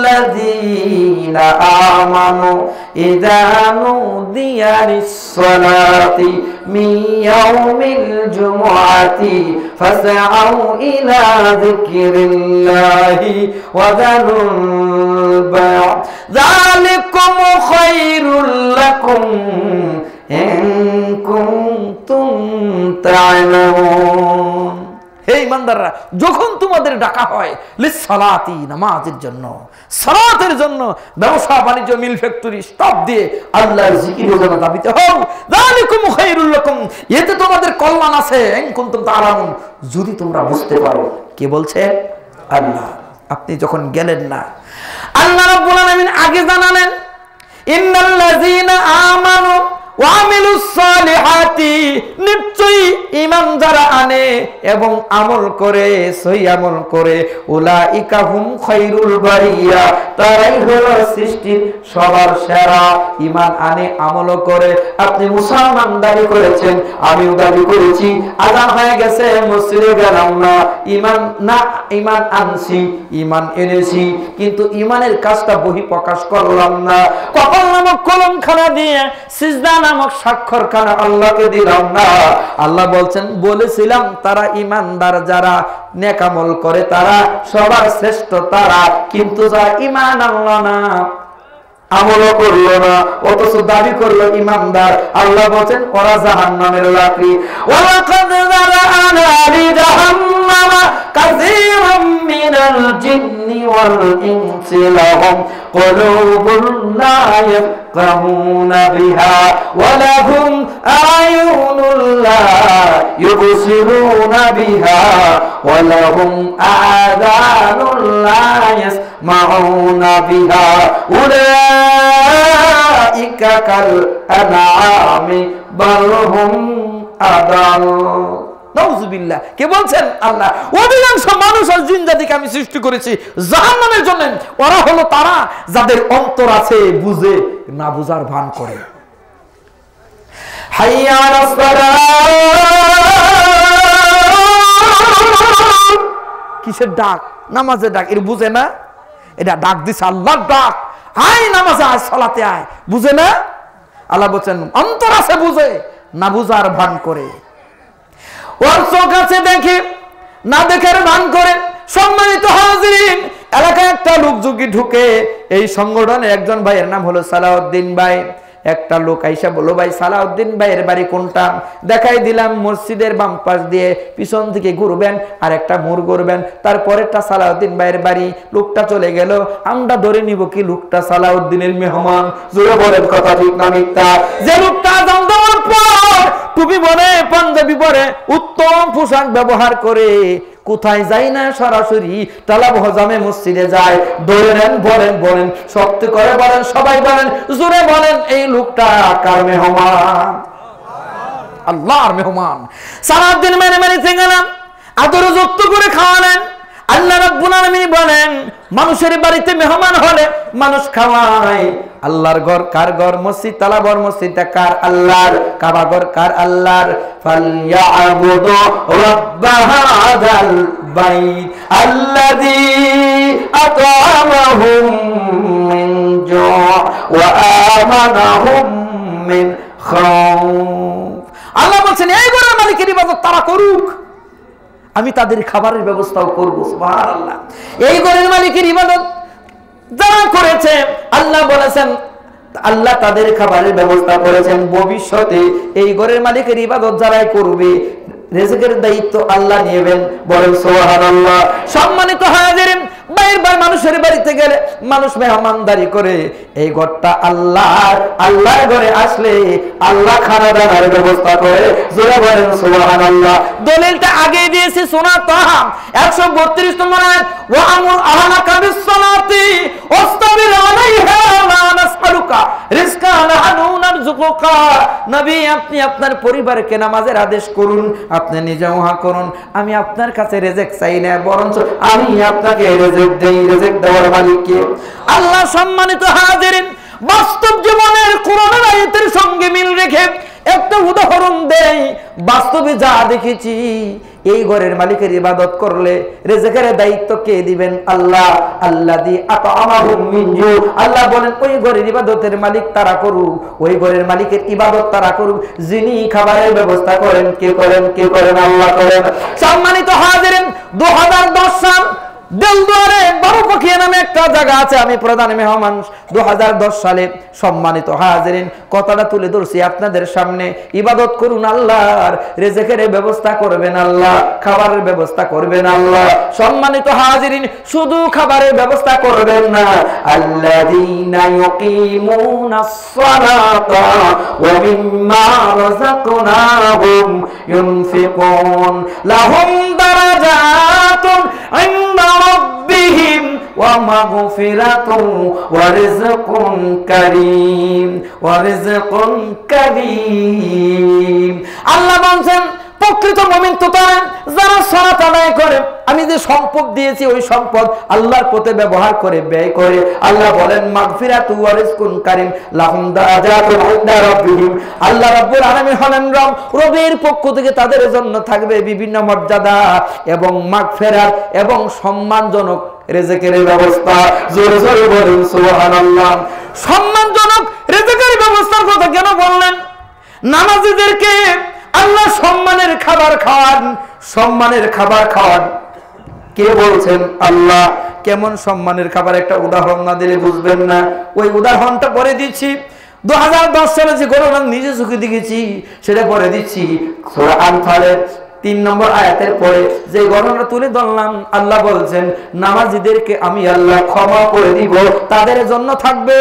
আইয়ুহাল্লাযীনা আমানু ইযা নুদিয়া লিস-সালাতি মিন ইয়াউমিল জুমআতি ফাসআউ ইলা যিকরিল্লাহি ওয়া যারুল বায়' যালিকুম খায়রুল লাকুম ইন কুনতুম তা'লামুন। হে ইমানদাররা, যখন তোমাদের ডাকা হয় লিস-সালাতি, নামাজের জন্য, সালাতের জন্য, ব্যবসা বাণিজ্য, মিল ফ্যাক্টরি সব দিয়ে আল্লাহর জিকিরের জন্য দাবিতে হও। যালিকুম খায়রুল লাকুম, এতে তোমাদের কল্যাণ আছে, ইন কুনতুম তা'লামুন, যদি তোমরা বুঝতে পারো। কে বলছে? আল্লাহ। আপনি যখন গেলেন না, আল্লাহ রাব্বুল আলামিন আগে জানালেন ইন্নাল্লাযীনা আমানু ওয়া আমিলুস সালিহাতি, নিশ্চয়ই ঈমান যারা আনে এবং আমল করে, সহি আমল করে, উলাইকা হুম খায়রুল বারিয়া, তারাই হলো সৃষ্টির সবার সেরা। ঈমান আনে, আমল করে। আপনি মুসলমান দাবি করেছেন, আমিও দাবি করেছি, আযান হয়ে গেছে, মসজিদে গেলাম না, ঈমান না, ঈমান আনছি, ঈমান এনেছি, কিন্তু ঈমানের কাজটা বহি প্রকাশ করলাম না। কপাল নামক কলমখানা দিয়ে, সিজদা নামক স্বাক্ষরখানা আল্লাহকে দিলাম না। আল্লাহ বলছেন, বলেছিলাম তারা ঈমানদার, যারা নেক আমল করে তারা সবার শ্রেষ্ঠ তারা, কিন্তু যারা ঈমান আনলো না, আমলও করলো না, অথচ দাবি করলো ঈমানদার, আল্লাহ বলেন ওরা জাহান্নামের লাকড়ি। ওয়ালাকাদ যারানা লি জাহান্নামা কাসীরাম মিনাল والإنس لهم قلوب لا يفقهون بها ولهم أعين لا يبصرون بها ولهم آذان لا يسمعون بها أولئك كالأنعام بل هم أضل নাউযুবিল্লাহ। কে বলছেন? আল্লাহ। অধিকাংশ মানুষ আর জিন জাতিকে আমি সৃষ্টি করেছি জাহান্নামের জন্য। ওরা হলো তারা যাদের অন্তর আছে বুঝে না বুঝার ভান করে। হাইয়া আলাস সালাহ, কিসের ডাক? নামাজের ডাক। এর বুঝে না, এটা ডাক দিছে আল্লাহর ডাক। আয় নামাজে আয়, সালাতে আয়, বুঝে না? আল্লাহ বলেন অন্তর আছে বুঝে না বুঝার ভান করে। ওর চোখ আছে দেখে না দেখার ভান করে। সম্মানিত হাজিরিন, এলাকায় একটা লোক যোগী ঢুকে। এই সংগঠনে একজন ভাইয়ের নাম হলো সালাউদ্দিন ভাই। একটা লোক আইসা বলল, ভাই সালাউদ্দিন ভাইয়ের বাড়ি কোনটা? দেখাই দিলাম মসজিদের বাম পাশ দিয়ে পিছন থেকে ঘুরবেন আর একটা মোড় ঘুরবেন, তারপরেরটা সালাউদ্দিন ভাইয়ের বাড়ি। লোকটা চলে গেল। আমরা ধরে নিব কি লোকটা সালাউদ্দিনের মেহমান? জোরে বলেন কথা ঠিক না মিথ্যা? যে লোকটা আযান দেওয়ার পর টুপি পরে, পাঞ্জাবি পরে, উত্তম পোশাক ব্যবহার করে, কোথায় যায় না, সরাসরি তালাব হজামে মসজিদে যায়। ধরে নেন, বলেন বলেন, শক্ত করে বলেন, সবাই বলেন, জোরে বলেন, এই লোকটা কার মেহমান? আল্লাহর মেহমান। সারাদিন মেনে মেনে গেলাম, আদর যত্ন করে খাওয়ালেন। আল্লাহ রাব্বুল আলামিন বলেন, মানুষের বাড়িতে মেহমান হলে মানুষ খাওয়ায়। আল্লাহর ঘর কার ঘর? মসজিদ। তালাবর মসজিদটা কার? আল্লাহর। কাবা ঘর কার? আল্লাহর। ফালইয়াবুদু রাব্ব হাযাল বাইত আল্লাযী আত'আমাহুম মিন জু' ওয়া আমানাহুম মিন খাউফ। আল্লাহ বলেন এই ঘরের মালিকের ইবাদত তারা করুক, আমি তাদের খাবারের ব্যবস্থাও করব। সুবহানাল্লাহ। এই ঘরের মালিকের ইবাদত যারা করেছে, আল্লাহ বলেছেন আল্লাহ তাদের খাবারের ব্যবস্থা করেছেন। ভবিষ্যতে এই ঘরের মালিকের ইবাদত যারাই করবে, রিজিকের দায়িত্ব আল্লাহ নেবেন। বলেন সুবহানাল্লাহ। সম্মানিত হাজিরিন, বাইরের মানুষের বাড়িতে গেলে মানুষ মেহমানদারি করে। এই ঘরটা আল্লাহর। আল্লাহর ঘরে আসলে আল্লাহ খানা দানার ব্যবস্থা করে। জোরে বলেন সুবহানাল্লাহ। দলিলটা আগে দিয়েছি সূরা তাহা 132 নম্বর আয়াত, ওয়া আমুর আহলাকা বিস-সালাতি ওয়াসতাবির আলাইহা লা নাসআলুকা রিজকান নাহনু নারযুকুকা। নবী, আপনি আপনার পরিবারকে নামাজের আদেশ করুন, আপনি নিজে ওহা করুন। আমি আপনার কাছে রিজিক চাই না, বরঞ্চ আমি আপনাকে রিজিক দেই। রিজিক দেওয়ার মালিক কে? আল্লাহ। সম্মানিত হাজিরিন, বাস্তব জীবনের কোরআনের আয়াতের সঙ্গে মিল রেখে একটা উদাহরণ দেই। বাস্তবে যা দেখেছি, এই ঘরের মালিকের ইবাদত করলে রিজিকের দায়িত্ব কে দিবেন? আল্লাহ। আল্লাযী আত'আমাহুম মিন জু'। আল্লাহ বলেন ওই ঘরের ইবাদতের মালিক তারা করুক, ওই ঘরের মালিকের ইবাদত তারা করুক যিনি খাবারের ব্যবস্থা করেন। কে করেন? কে করেন? আল্লাহ করেন। সম্মানিত হাজিরিন, 2010 সাল দেলদুয়ারে বারোপাখিয়া নামে একটা জায়গা আছে, আমি প্রধান মেহমান 2010 সালে। সম্মানিত হাজিরিন, কথাটা তুলে ধরছি আপনাদের সামনে। ইবাদত করুন আল্লাহর, রিজিকের ব্যবস্থা করবেন আল্লাহ, খাবারের ব্যবস্থা করবেন আল্লাহ। সম্মানিত হাজিরিন, শুধু খাবারের ব্যবস্থা করবেন না, আল্লাযীনা ইউকিমুনাস সালাতা ওয়া মিম্মা রাযাকনাহুম ইউনফিকুন লাহুম দারাজাতুন ইনদা রাব্বিহিম ওয়া মাগফিরাতুন ওয়া রিজকুন কারীম, ওয়া রিজকুন কারীম। আল্লাহ বলেন প্রকৃত মুমিন তো তারা যারা সালাত আদায় করে। আমি যে সম্পদ দিয়েছি ওই সম্পদ আল্লাহর পথে ব্যবহার করে, ব্যয় করে। আল্লাহ বলেন মাগফিরাতু ওয়া রিজকুন কারীম লাহুম দারাজাতুন ইনদা রাব্বিহিম। আল্লাহ রাব্বুল আলামিন হলেন রব, রবের পক্ষ থেকে তাদের জন্য থাকবে বিভিন্ন মর্যাদা এবং মাগফিরাত এবং সম্মানজনক রিজিকের ব্যবস্থা। জোরে জোরে বলুন সুবহানাল্লাহ। সম্মানজনক রিজিকের ব্যবস্থার কথা কেন বললেন? নামাজীদেরকে আল্লাহ সম্মানের খাবার খাওয়ান, সম্মানের খাবার খাওয়ান। কে বলছেন? আল্লাহ। কেমন সম্মানের খাবার? একটা উদাহরণ না দিলে বুঝবেন না। ওই উদাহরণটা পরে দিচ্ছি। 2010 সালে যে ঘটনা নিজে চোখে দেখেছি সেটা পরে দিচ্ছি। সূরা আনফালের 3 নম্বর আয়াতের পরে যে ঘটনা তুলে ধরলাম, আল্লাহ বলছেন নামাজীদেরকে আমি আল্লাহ ক্ষমা করে দিব, তাদের জন্য থাকবে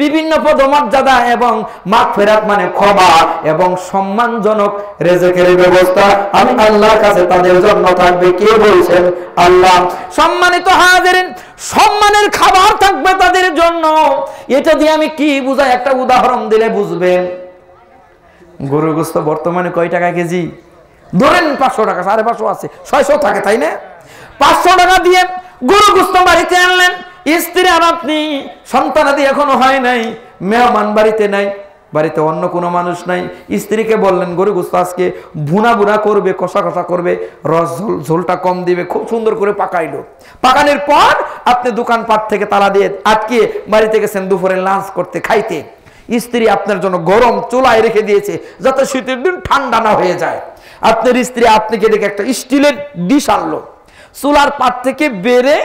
বিভিন্ন পদমর্যাদা এবং মাগফিরাত মানে ক্ষমা এবং সম্মানজনক রিজিকের ব্যবস্থা আমি আল্লাহর কাছে তাদের জন্য থাকবে। কে বলছেন? আল্লাহ। সম্মানিত হাজিরিন, সম্মানের খাবার থাকবে তাদের জন্য। এটা দিয়ে আমি কি বুঝাই? একটা উদাহরণ দিলে বুঝবেন। গরুর গোশত বর্তমানে কয় টাকা কেজি? ধরেন 500 টাকা, 550 আছে, 600 থাকে, তাই না? 500 টাকা দিয়ে গরু গোশত বাড়িতে আনলেন, স্ত্রী আর আপনি, সন্তানাদি এখনো হয় নাই, মেহমান বাড়িতে নাই, বাড়িতে অন্য কোনো মানুষ নাই, স্ত্রীকে বললেন গরু গোশত আজকে ভুনা ভুনা করবে, কষা কষা করবে, রস ঝোলটা কম দিবে, খুব সুন্দর করে পাকাইলো। পাকানোর পর আপনি দোকানপাট থেকে তালা দিয়ে আটকে বাড়িতে গেছেন দুপুরে লাঞ্চ করতে, খাইতে। স্ত্রী আপনার জন্য গরম চুলায় রেখে দিয়েছে যাতে শীতের দিন ঠান্ডা না হয়ে যায়। আপনার স্ত্রী আপনাকে ডেকে একটা স্টিলের ডিশ আনলো, চুলার পাট থেকে বেড়ে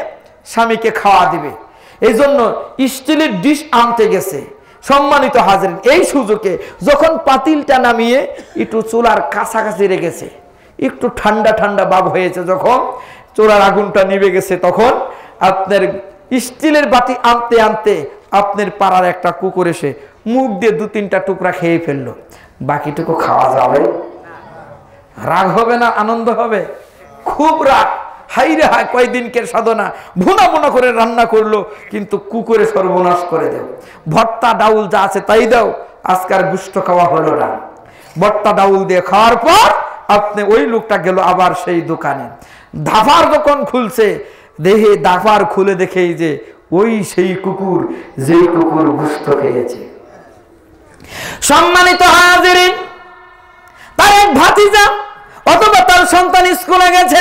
স্বামীকে খাওয়া দিবে, এই জন্য স্টিলের ডিশ আনতে গেছে। সম্মানিত হাজির, এই সুযোগে যখন পাতিলটা নামিয়ে একটু চুলার কাছাকাছি রেখেছে, একটু ঠান্ডা ঠান্ডা ভাব হয়েছে, যখন চুলার আগুনটা নিভে গেছে, তখন আপনার স্টিলের বাটি আনতে আনতে আপনার পাড়ার একটা কুকুর এসে মুখ দিয়ে 2-3টা টুকরা খেয়ে ফেললো। বাকিটুকু খাওয়া যাবে? রাগ হবে না আনন্দ হবে? খুব রাগ। হাই রে হাই, কয়দিনকের সাধনা, ভুনা ভুনা করে রান্না করলো, কিন্তু কুকুরে সর্বনাশ করে দেও। ভর্তা ডাউল যা আছে তাই দাও, আজকার গুষ্ট খাওয়া হলো না। ভর্তা ডাউল দিয়ে খাওয়ার পর আপনি ওই লোকটা গেল আবার সেই দোকানে, দাফার দোকান খুলছে, দেখে দাফার খুলে দেখেই যে ওই সেই কুকুর, যেই কুকুর গুস্ত খেয়েছে। সম্মানিত হাজিরিন, তার এক ভাতিজা অথবা তার সন্তান স্কুলে গেছে,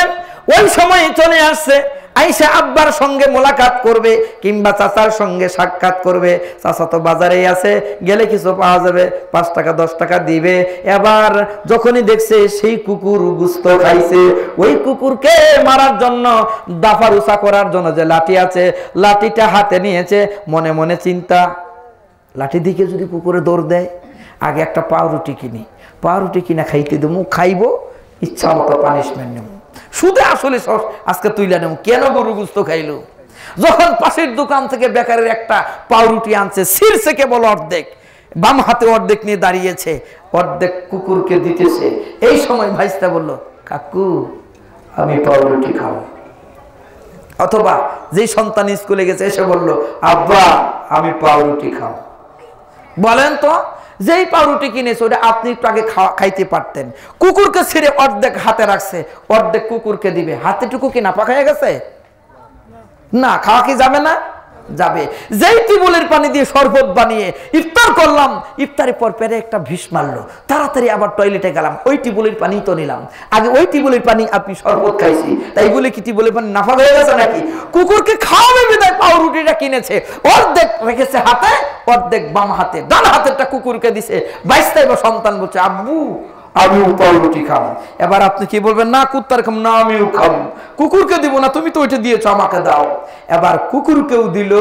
ওই সময় চলে আসছে, আইসা আব্বার সঙ্গে মোলাকাত করবে কিংবা চাচার সঙ্গে সাক্ষাৎ করবে। চাচা তো বাজারেই আছে, গেলে কিছু পাওয়া যাবে, 5 টাকা 10 টাকা দিবে। এবার যখনই দেখছে সেই কুকুর গুস্ত খাইছে, ওই কুকুরকে মারার জন্য, দাফার উঁচা করার জন্য যে লাঠি আছে, লাঠিটা হাতে নিয়েছে, মনে মনে চিন্তা, লাঠি দিকে যদি কুকুরে দৌড় দেয়, আগে একটা পাউরুটি কিনি, পাউরুটি কিনা খাইতে দেবো, খাইবো, ইচ্ছা মতো পানিশমেন্ট নেব, শুধু আসলে আজকে তুইলা নেব, কেন গরু গুস্ত খাইলো। যখন পাশের দোকান থেকে বেকারের একটা পাউরুটি আনছে, শীর্ষে কেবল অর্ধেক, বাম হাতে অর্ধেক নিয়ে দাঁড়িয়েছে, অর্ধেক কুকুরকে দিতেছে। এই সময় ভাইস্তা বলল, কাকু আমি পাউরুটি খাবো। অথবা যেই সন্তান স্কুলে গেছে এসে বলল, আব্বা আমি পাউরুটি খাবো। বলেন তো, যেই পাউরুটি কিনেছে ওটা আপনি একটু আগে খাইতে পারতেন। কুকুরকে ছেড়ে অর্ধেক হাতে রাখছে, অর্ধেক কুকুরকে দিবে, হাতেটুকু কি না পাকায় গেছে? না, খাওয়া কি যাবে না? যাবে। যেই টিউবওয়েলের পানি দিয়ে শরবত বানিয়ে ইফতার করলাম, ইফতারের পর পেরে একটা ভিষ মারলো, তাড়াতাড়ি আবার টয়লেটে গেলাম, ওই টিউবওয়েলের পানি তো নিলাম, আগে ওই টিউবওয়েলের পানি আপনি শরবত খাইছি, তাই বলে কি টিউবওয়েলের পানি নাফাক হয়ে গেছে নাকি? কুকুরকে খাওয়াবে বিদায় পাউরুটিটা কিনেছে, অর্ধেক রেখেছে হাতে, অর্ধেক বাম হাতে, ডান হাতেরটা কুকুরকে দিছে। বাইশটাই বা সন্তান বলছে, আব্বু আমিও পাউরুটি খাবো। এবার আপনি কি বলবেন? না কুত্তার খাম, না আমিও খাবো। কুকুরকে দিব না, তুমি তো ওইটা দিয়েছো, আমাকে দাও। এবার কুকুরকেও দিল,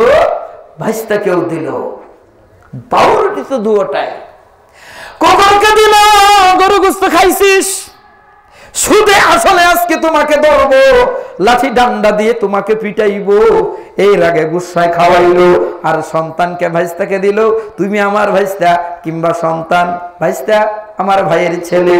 ভাইস্তাকেও দিল, পাউরুটি তো দুটাই। কুকুরকে দিল, গরু গোস্ত খাইছিস, সুদে আসলে আজকে তোমাকে ধরবো, লাঠি ডান্ডা দিয়ে তোমাকে পিটাইবো। এই রাগে গুসায় খাওয়াইলো, আর সন্তানকে ভাইস্তাকে দিল, তুমি আমার ভাইস্তা, কিংবা সন্তান ভাইস্তা আমার ভাইয়ের ছেলে,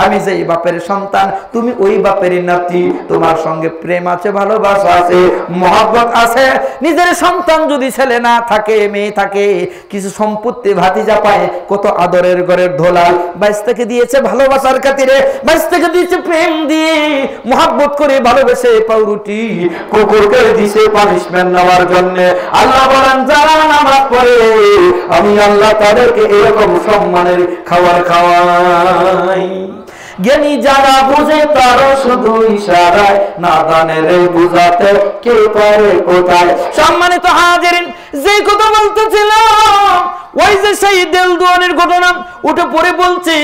আমি যেই বাপের সন্তান তুমি ওই বাপেরই নাতি, তোমার সঙ্গে প্রেম আছে, ভালোবাসা আছে, মহব্বত আছে। নিজের সন্তান যদি ছেলে না থাকে, মেয়ে থাকে, কিছু সম্পত্তি ভাতিজা পায়, কত আদরের ঘরের ধোলা, ভাইস্তাকে দিয়েছে ভালোবাসার খাতিরে, ভাইস্তাকে দিয়েছে প্রেম দিয়ে, মহব্বত করে ভালোবেসে পাউরুটি, কুকুরকে দিয়েছে পানিশমেন্ট নেওয়ার জন্য। আল্লাহ বলেন, যারা নামাজ পড়ে আমি আল্লাহ তাদেরকে এরকম সম্মানের খাবার খাওয়াই। জ্ঞানী যারা বুঝে তারা শুধু ইশারায়, নাদানের বুঝাতে কে পারে কোথায়। সম্মানিত হাজিরিন, যে কথা বলতেছিলাম ওই যে সেই দেলদুয়ানের ঘটনা, ওটা পরে বলছি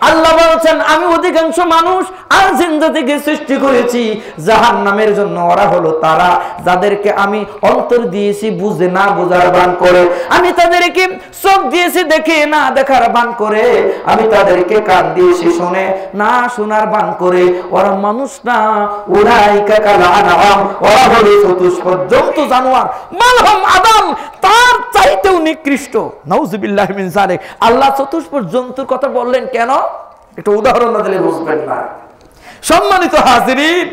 আল্লাহ বলছেন আমি অধিকাংশ মানুষ আর জিন্দা থেকে সৃষ্টি করেছি জাহান্নামের জন্য। ওরা হলো তারা যাদেরকে আমি অন্তর দিয়েছি বুঝে না বোঝার ভান করে, আমি তাদেরকে চোখ দিয়েছি দেখে না দেখার ভান করে, আমি তাদেরকে কান দিয়েছি শুনে না শোনার ভান করে। ওরা মানুষ না, উলাইকা কাল আনআম, ওরা হলো চতুষ্পদ জন্তু জানোয়ার, মালহুম আদম, তার চাইতেও নিকৃষ্ট। নাউযুবিল্লাহ মিন যালিক। আল্লাহ চতুষ্পদ জন্তুর কথা বললেন কেন? একটু উদাহরণ না দিলে বুঝবেন না। সম্মানিত হাজিরিন,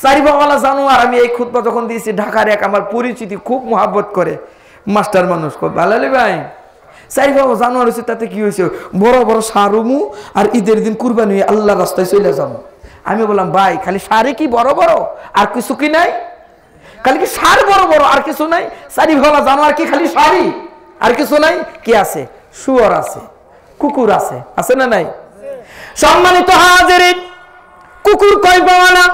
চারিপাওয়ালা জানোয়ার। আমি এই খুতবা যখন দিয়েছি ঢাকার এক আমার পরিচিতি খুব মহাব্বত করে মাস্টার মানুষ, খুব ভালো ভাই চারিপাওয়া জানোয়ার হয়েছে, তাতে কি হয়েছে বড় বড় সারুমু আর ঈদের দিন কুরবানি হয়ে আল্লাহ রাস্তায় চলে যাবো। আমি বললাম ভাই খালি সারে কি বড় বড় আর কিছু কি নাই? খালি কি সার বড় বড় আর কিছু নাই? চারিপাওয়ালা জানোয়ার কি খালি সারি আর কিছু নাই? কি আছে? শুয়োর আছে, কুকুর আছে, আছে না নাই? সম্মানিত হাজিরিন, কুকুর কয় পাওয়ালা?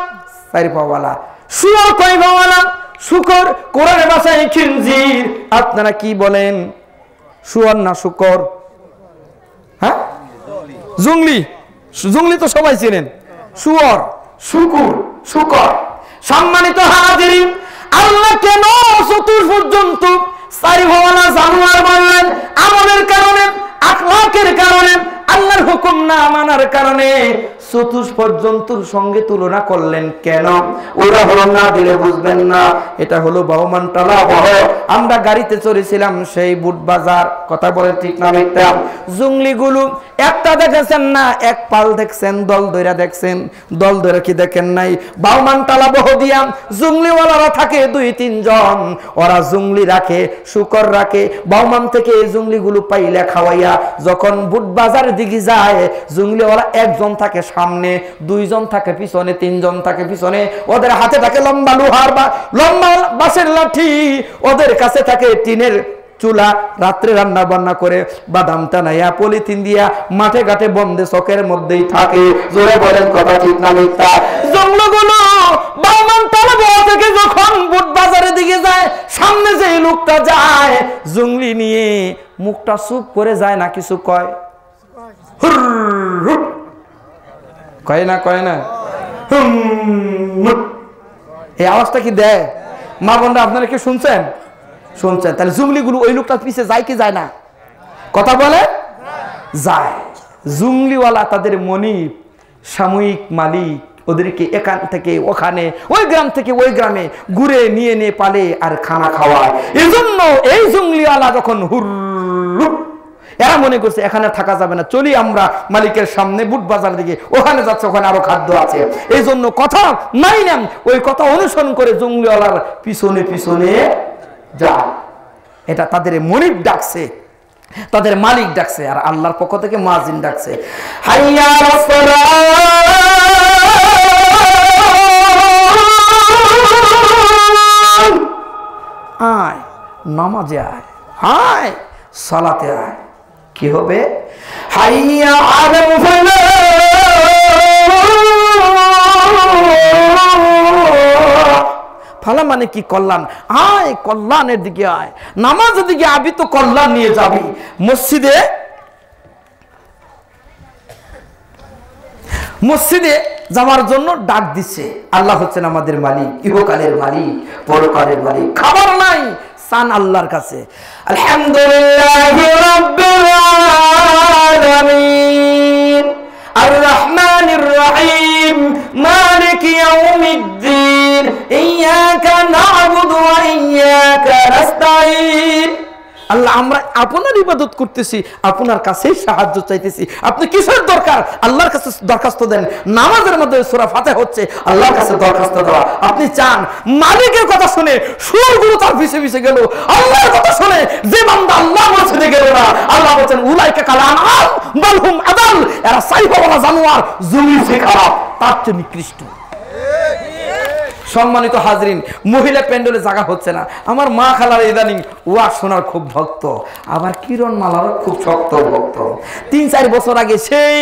চারি পাওয়ালা। শুয়োর কয় পাওয়ালা? শুকর, কোরআনের ভাষায় খিনজির। আপনারা কি বলেন, শুয়োর না শুকর? হ্যাঁ, জুংলি। জুংলি তো সবাই চেনেন। শুয়োর, শুকুর, শুকর। সম্মানিত হাজিরিন, আল্লাহ কেন চতুর্ভুজ জন্তু চারি পাওয়ালা জানোয়ার বললেন? আমলের কারণে, আখলাকের কারণে, আল্লাহর হুকুম না মানার কারণে চতুষ্পদ জন্তুর সঙ্গে তুলনা করলেন কেন? ওরা হলো না দিলে বুঝবেন না। এটা হলো বাহমান টালা বহ। আমরা গাড়িতে চড়েছিলাম সেই বুট বাজার, কথা বলে ঠিক না মিথ্যা? জুংলিগুলো একটা দেখেছেন না, এক পাল দেখছেন, দল দইরা দেখছেন, দল দইরা কি দেখেন নাই? বাহমান টালা বহ দিয়া জুংলিওয়ালারা থাকে 2-3 জন। ওরা জুংলি রাখে, শুকর রাখে। বাহমান থেকে এই জুংলিগুলো পাইলে খাওয়াইয়া যখন বুট বাজার দিকে যায়, জুংলিওয়ালা একজন থাকে সামনে, 2 জন থাকে পিছনে, 3 জন থাকে পিছনে। ওদের হাতে থাকে লম্বা লোহার বা লম্বা বাঁশের লাঠি, ওদের কাছে থাকে টিনের চুলা। রাত্রে রান্না বান্না করে বাদাম টানাইয়া পলিথিন দিয়া মাঠে ঘাটে বন্ধে চকের মধ্যেই থাকে। জোরে বলেন কথা ঠিক না মিথ্যা? জঙ্গলগুলো বাহমান টালা বহ থেকে যখন বুট বাজারের দিকে যায়, সামনে যে লোকটা যায় জুংলি নিয়ে, মুখটা চুপ করে যায় না কিছু কয়? কয় না, কয় না? এই আওয়াজটা কি দেয়? মা বোনরা আপনারা কি শুনছেন? শুনছেন? তাহলে জুংলিগুলো ওই লোকটার পিছে যায় কি যায় না? কথা বলে যায়। জুংলিওয়ালা তাদের মনিব, সাময়িক মালিক, ওদেরকে এখান থেকে ওখানে, ওই গ্রাম থেকে ওই গ্রামে ঘুরে নিয়ে নিয়ে পালে আর খানা খাওয়ায়। এই জন্য এই জুংলিওয়ালা যখন এরা মনে করছে এখানে থাকা যাবে না, চলি আমরা মালিকের সামনে বুট বাজার দিকে, ওখানে যাচ্ছে, ওখানে আরো খাদ্য আছে। এই জন্য কথা নাই নাম, ওই কথা অনুসরণ করে জঙ্গলিওয়ালার পিছনে পিছনে যায়। এটা তাদের মনিব ডাকছে, তাদের মালিক ডাকছে, আর আল্লাহর পক্ষ থেকে মুয়াজ্জিন ডাকছে, হাইয়া আলাস সালাহ, আয় নামাজে আয়, আয় সালাতে আয়। কি হবে? হাইয়া আলাল ফালাহ, ফালা মানে কি? কল্যাণ। আয় কল্যাণের দিকে আয়, নামাজের দিকে আবি তো কল্যাণ নিয়ে যাবি। মসজিদে মসজিদে যাওয়ার জন্য ডাক দিচ্ছে। আল্লাহ হচ্ছেন আমাদের মালিক, ইহকালের মালিক, পরকালের মালিক। খাবার নাই, চান আল্লাহর কাছে। আলহামদুলিল্লাহি রাব্বিল আলামিন, আর রহমানির রহিম, মালিক ইয়াউমিদ্দিন, ইয়্যাকা না'বুদু ওয়া ইয়্যাকা নাস্তাঈন। আল্লাহ আমরা আপনার ইবাদত করতেছি, আপনার কাছেই সাহায্য চাইতেছি। আপনি কিসের দরকার? আল্লাহর কাছে দরখাস্ত দেন। নামাজের মধ্যে সূরা ফাতিহা হচ্ছে আল্লাহর কাছে দরখাস্ত দেওয়া। আপনি চান, মালিকের কথা শুনে সুরগুলো তার পিছে পিছে গেল, আল্লাহর কথা শুনে যে বান্দা আল্লাহ মসজিদে গেল না, আল্লাহ বলেন উলাইকা কাল আনআম বাল হুম আদাল, এরা সাইফাওয়ালা জানোয়ার, জুলমি খারাপ, তার চেয়ে নিকৃষ্ট। সম্মানিত হাজরিন, মহিলা প্যান্ডেলে জায়গা হচ্ছে না। আমার মা খালার ইদানিং ওয়াজ শোনার খুব ভক্ত, আবার কিরণ মালারও খুব শক্ত ভক্ত। 3-4 বছর আগে সেই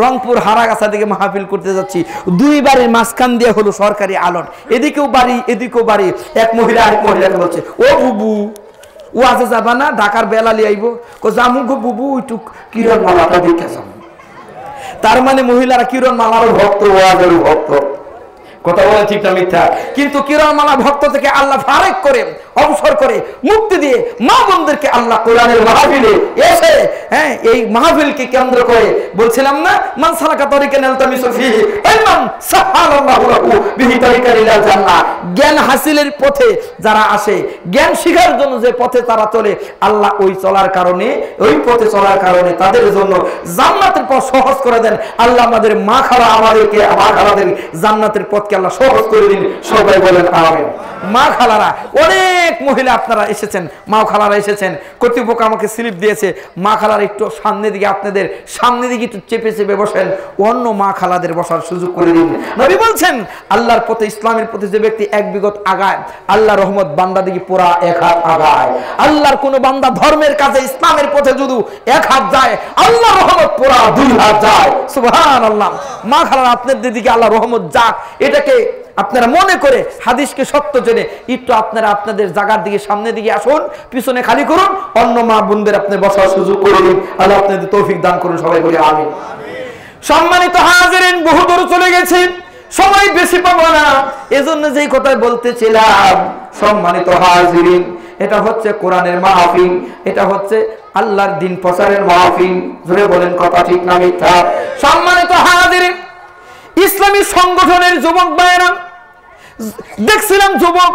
রংপুর হারাগাছা দিকে মাহফিল করতে যাচ্ছি, 2 বাড়ির মাঝখান দিয়ে হলো সরকারি আলট, এদিকেও বাড়ি এদিকেও বাড়ি। এক মহিলা আরেক মহিলাকে বলছে, ও বুবু ওয়াজে যাবা না, ঢাকার বেলালি আইব? জামু গো বুবু, একটু কিরণ মালাটা দেখে যাবো। তার মানে মহিলারা কিরণ মালারও ভক্ত, ওয়াজেরও ভক্ত। কথা বলে ঠিক না মিথ্যা? কিন্তু কিরণমালা ভক্ত থেকে আল্লাহ ফারেক করে, অবসর করে, মুক্তি দিয়ে মা বোনদেরকে আল্লাহ কোরআনের মাহফিলে এসে, হ্যাঁ, এই মাহফিলকে কেন্দ্র করে বলছিলাম না, মান সালাকা তরিকান ইয়ালতামিসু ফিহি ইলমান সাহালাল্লাহু লাহু বিহি তরিকান ইলাল জান্নাহ। জ্ঞান হাসিলের পথে যারা আসে, জ্ঞান শিখার জন্য যে পথে তারা চলে, আল্লাহ ওই চলার কারণে, ওই পথে চলার কারণে তাদের জন্য জান্নাতের পথ সহজ করে দেন। আল্লাহ আমাদের মা খালা, আমাদেরকে মা খালাদের জান্নাতের পথকে আল্লাহ সহজ করে দিন। সবাই বলেন আমিন। মা খালারা, অনেক মহিলা আপনারা এসেছেন, মা খালারা এসেছেন, কর্তৃপক্ষ আমাকে স্লিপ দিয়েছে, মা খালারা একটু সামনের দিকে, আপনাদের সামনের দিকে একটু চেপে চেপে বসেন, অন্য মা খালাদের বসার সুযোগ করে দিন। নবী বলছেন, আল্লাহর পথে, ইসলামের পথে যে ব্যক্তি 1 বিঘত আগায়, আল্লাহ রহমত বান্দা দিকে পুরা 1 হাত আগায়। আল্লাহর কোন বান্দা ধর্মের কাজে, ইসলামের পথে যদি 1 হাত যায়, আল্লাহ রহমত পুরা 2 হাত যায়। সুবহানাল্লাহ। মা খালারা, আপনাদের দিকে আল্লাহ রহমত যাক, এটাকে আপনারা মনে করে, হাদিসকে সত্য জেনে একটু আপনারা আপনাদের জায়গার দিকে, সামনের দিকে আসুন, পিছনে খালি করুন, অন্য মা বোনদের আপনি বসার সুযোগ করে দিন। আল্লাহ আপনাদের তৌফিক দান করুন। সবাই বলি আমিন। সম্মানিত হাজিরিন, বহু দূর চলে গেছে, সময় বেশি পাবো না, এজন্য যেই কথা বলতেছিলাম, সম্মানিত হাজিরিন, এটা হচ্ছে কোরআনের মাহফিল, এটা হচ্ছে আল্লাহর দ্বীন প্রচারের মাহফিল। জোরে বলেন কথা ঠিক না মিথ্যা? সম্মানিত হাজিরিন, ইসলামী সংগঠনের যুবক ভাইরা, দেখছিলাম যুবক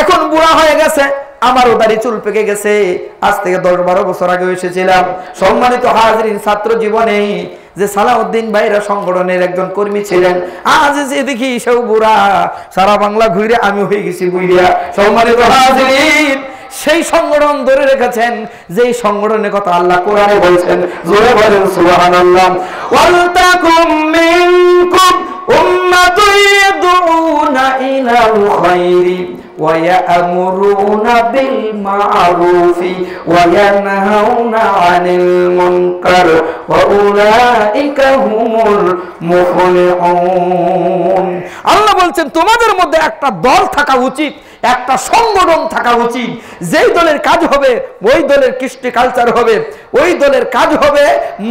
এখন বুড়া হয়ে গেছে, আমারও দাড়ি চুল পেকে গেছে, আজ থেকে 10-12 বছর আগে এসেছিলাম। সম্মানিত হাজিরিন, ছাত্র জীবনে যে সালাউদ্দিন ভাইরা সংগঠনের একজন কর্মী ছিলেন, আজ যে দেখি সেও বুড়া, সারা বাংলা ঘুরে আমি হয়ে গেছি বুড়িয়া। সম্মানিত হাজিরিন, সেই সংগঠন ধরে রেখেছেন, যেই সংগঠনের কথা আল্লাহ কোরআনে বলছেন। জোরে বলেন সুবহানাল্লাহ। ওয়ালতাকুম মিনকুম উম্মাতুন ইয়াদউনা ইলাল খায়রি ওয়া ইয়া'মুরুনা বিল মা'রুফি ওয়া ইয়ানহাউনা আনিল মুনকার ওয়া উলাইকা হুমুল মুফলিহুন। আল্লাহ বলছেন, তোমাদের মধ্যে একটা দল থাকা উচিত, একটা সংগঠন থাকা উচিত, যেই দলের কাজ হবে, ওই দলের কৃষ্টি কালচার হবে, ওই দলের কাজ হবে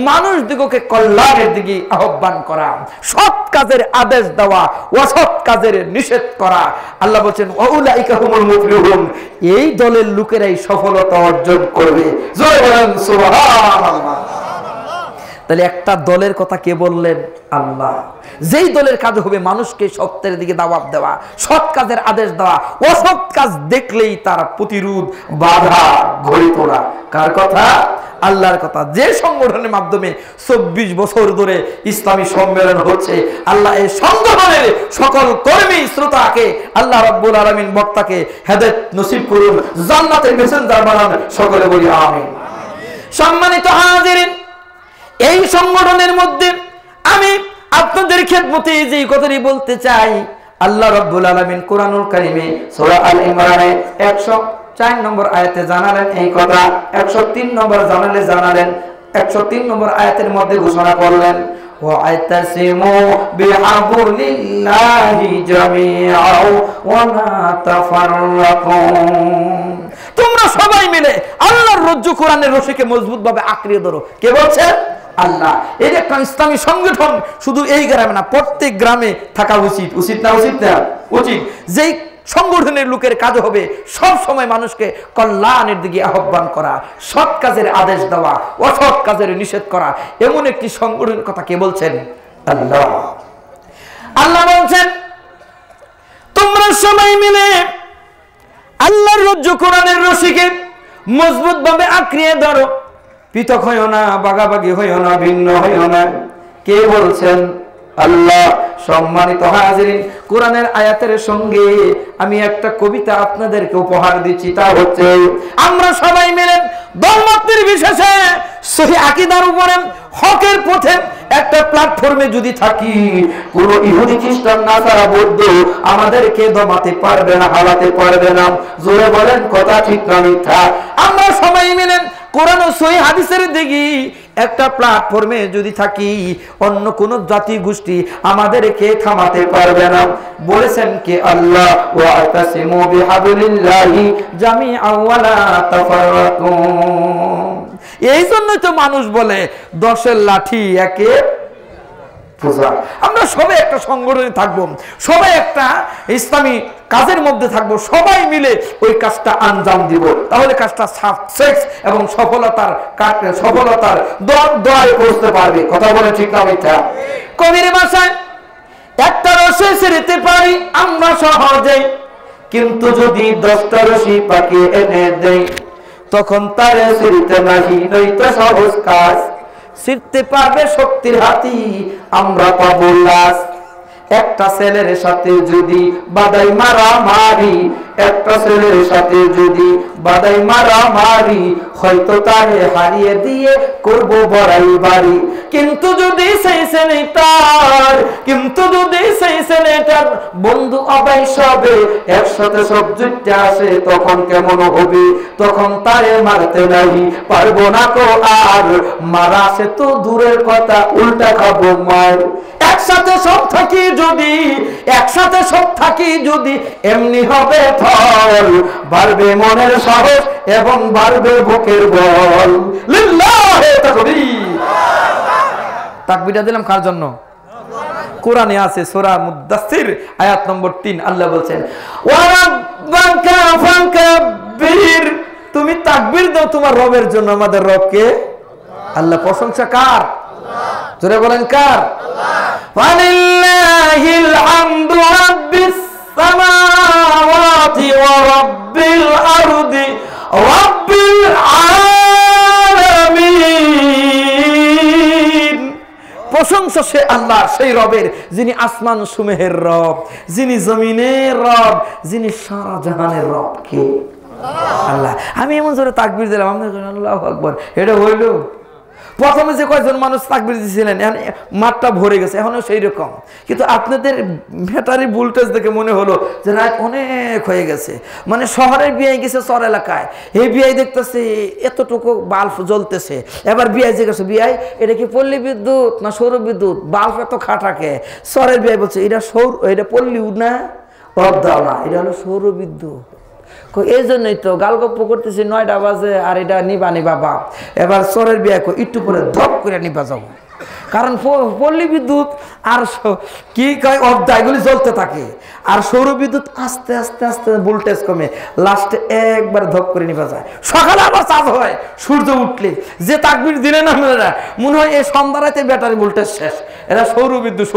মানুষ দিগকে কল্যাণের দিকে আহ্বান করা, সৎ কাজের আদেশ দেওয়া, অসৎ কাজের নিষেধ করা। আল্লাহ বলছেন, ওয়াউলাইকা হুমুল মুফলিহুন, এই দলের লোকেরাই সফলতা অর্জন করবে। জয় বলেন সুবহানাল্লাহ। তাহলে একটা দলের কথা কে বললেন? আল্লাহ। যেই দলের কাজ হবে মানুষকে সত্যের দিকে দাওয়াত দেওয়া, সৎ কাজের আদেশ দেওয়া, অসৎ কাজ দেখলেই তার প্রতিরোধ, বাধা গড়ে তোলা। কার কথা? আল্লাহর কথা। যে সংগঠনের মাধ্যমে 24 বছর ধরে ইসলামী সম্মেলন হচ্ছে, আল্লাহ এই সংগঠনের সকল কর্মী শ্রোতাকে, আল্লাহ রাব্বুল আলামিন বক্তাকে হেদায়েত নসিব করুন, জান্নাতের মেসেঞ্জার বানান। সকলে বলি আমিন। সম্মানিত হাজিরিন, এই সংগঠনের মধ্যে আমি আপনাদের খেদমতে যে কথাটি বলতে চাই, আল্লাহ রাব্বুল আলামিন কোরআনুল কারীমে সূরা আল ইমরানে 104 নম্বর আয়াতে জানালেন এই কথা, 103 নম্বর জানালেন, 103 নম্বর আয়াতের মধ্যে ঘোষণা করলেন, ওয়া'তাসিমু বিহাবলিল্লাহি জামিআও ওয়া লা তাফাররাকু। তোমরা সবাই মিলে আল্লাহর রজ্জু কোরআনের রশিকে মজবুতভাবে আঁকড়ে ধরো। কে বলছে? আল্লাহ। এই একটা ইসলামী সংগঠন শুধু এই গ্রামে না, প্রত্যেক গ্রামে থাকা উচিত। উচিত না? উচিত না? উচিত। যেই সংগঠনের লোকের কাজ হবে সব সময় মানুষকে কল্যাণের দিকে আহ্বান করা, সৎ কাজের আদেশ দেওয়া, অসৎ কাজের নিষেধ করা, এমন একটি সংগঠনের কথা কে বলছেন? আল্লাহ। আল্লাহ বলছেন, তোমরা সবাই মিলে আল্লাহর রজ্জু কোরআনের রশিকে মজবুত ভাবে আঁকড়ে ধরো, পৃথক হইও না, বাগাবাগি হইও না, ভিন্ন হইও না। কে বলছেন? আল্লাহ। সম্মানিত হাজিরিন, কোরআনের আয়াতের সঙ্গে আমি একটা কবিতা আপনাদেরকে উপহার দিচ্ছি। তা হচ্ছে, আমরা সবাই মিলে দলমত নির্বিশেষে সহি আকীদার উপরে হকের পথে একটা প্ল্যাটফর্মে যদি থাকি, কোন ইহুদি খ্রিস্টান নাসারা বৌদ্ধ আমাদেরকে দমাতে পারবে না, হারাতে পারবে না। জোরে বলেন কথা ঠিক না মিথ্যা? আমরা সবাই মিলে কোরআন ও সহি হাদিসের দিকে একটা প্ল্যাটফর্মে যদি থাকি, অন্য কোন জাতি গোষ্ঠী আমাদেরকে থামাতে পারবে না। বলেছেন কে? আল্লাহ, ওয়াতাসিমু বিহাবলিল্লাহি জামিআন ওয়া লা তাফাররাকু। এই জন্যই তো মানুষ বলে 10-এর লাঠি একে পূজা। আমরা সবাই একটা সংগঠনে থাকবো, সবাই একটা ইসলামী কাজের মধ্যে থাকবো, সবাই মিলে ওই কাজটা আঞ্জাম দিব, তাহলে কাজটা সাকসেস এবং সফলতার দোয়ায় পৌঁছতে পারবে। কথা বলে ঠিক না মিথ্যা? কবির ভাষায় একটা রশি ছিঁড়তে পারি আমরা সহজে, কিন্তু যদি 10টা রশি পাকে এনে দেই, তখন তারে ছিঁড়তে নাহি নয়তো সহজ কাজ। ছিঁড়তে পারবে শক্তির হাতি, আমরা পাবো লাশ। একটা ছেলের সাথে যদি বাদাই মারামারি, একটা ছেলের সাথে যদি বাদাই মারামারি, হয়তো তারে হারিয়ে দিয়ে করব বড়াই বাড়ি। কিন্তু যদি সেই ছেলেটার বন্ধু অবাই সবে একসাথে সব জুটে আসে, তখন কেমন হবে? তখন তারে মারতে নাই পারবো না কো আর, মারা সে তো দূরের কথা, উল্টা খাবো মার। একসাথে সব থাকি যদি এমনি হবে ফল, বাড়বে মনের সাহস এবং বাড়বে বুকের বল। লিল্লাহি তাকবীর। তাকবীরটা দিলাম কার জন্য? কোরআনে আছে সূরা মুদাসসির আয়াত নম্বর 3, আল্লাহ বলছেন, ওয়া রাব্বাকা ফাকাব্বির। তুমি তাকবীর দাও তোমার রবের জন্য। আমাদের রবকে আল্লাহ। প্রশংসা কার? জোরে বলেন কার? ওয়ালিল্লাহিল হামদু রাব্বিস সামাওয়াতি ওয়া রাব্বিল আরদি রাব্বিল আলামিন। প্রশংসা সে আল্লাহ, সেই রবের যিনি আসমান সমূহের রব, যিনি জমিনের রব, যিনি সারা জাহানের রব। কে? আল্লাহ। আমি এমন জোরে তাকবীর দিলাম, আল্লাহু আকবার। এটা হইল? প্রথমে যে কয়েকজন মানুষ তাকবীর দিয়েছিলেন, মাঠটা ভরে গেছে, এখনো সেই রকম। কিন্তু আপনাদের ব্যাটারি ভোল্টেজ দেখে মনে হলো যে রাত অনেক হয়ে গেছে। মানে শহরের বিয়ে গেছে চর এলাকায়, এই বিয়ে দেখতেছে এতটুকু বাল্ব জ্বলতেছে। এবার বিয়ে জিজ্ঞাসা, বিয়ে এটা কি পল্লী বিদ্যুৎ না সৌর বিদ্যুৎ? বাল্ব এত খাটাকে। চরের বিয়ে বলছে এটা এটা পল্লী না, অর্ধা না, এটা হলো সৌর বিদ্যুৎ। এই জন্যই তো গালগপ্প করতেছি 9টা বাজে, আর এটা নিবা বাপ। এবার চরের বিয়ে একটু পরে ধপ করে নিবা যাবো, কারণ পল্লী বিদ্যুৎ আর কি কয় অর্ধা এগুলি জ্বলতে থাকে, আর সৌর বিদ্যুৎ আস্তে আস্তে আস্তে ভোল্টেজ কমে লাস্টে একবার ধপ করে নিবা যায়। সকালে আবার চার্জ হয় সূর্য উঠলে। যে তাকবীর দিলেন আপনারা, মনে হয় এই সন্ধ্যা রাতে ব্যাটারি ভোল্টেজ শেষ। এটা সৌর বিদ্যুৎ,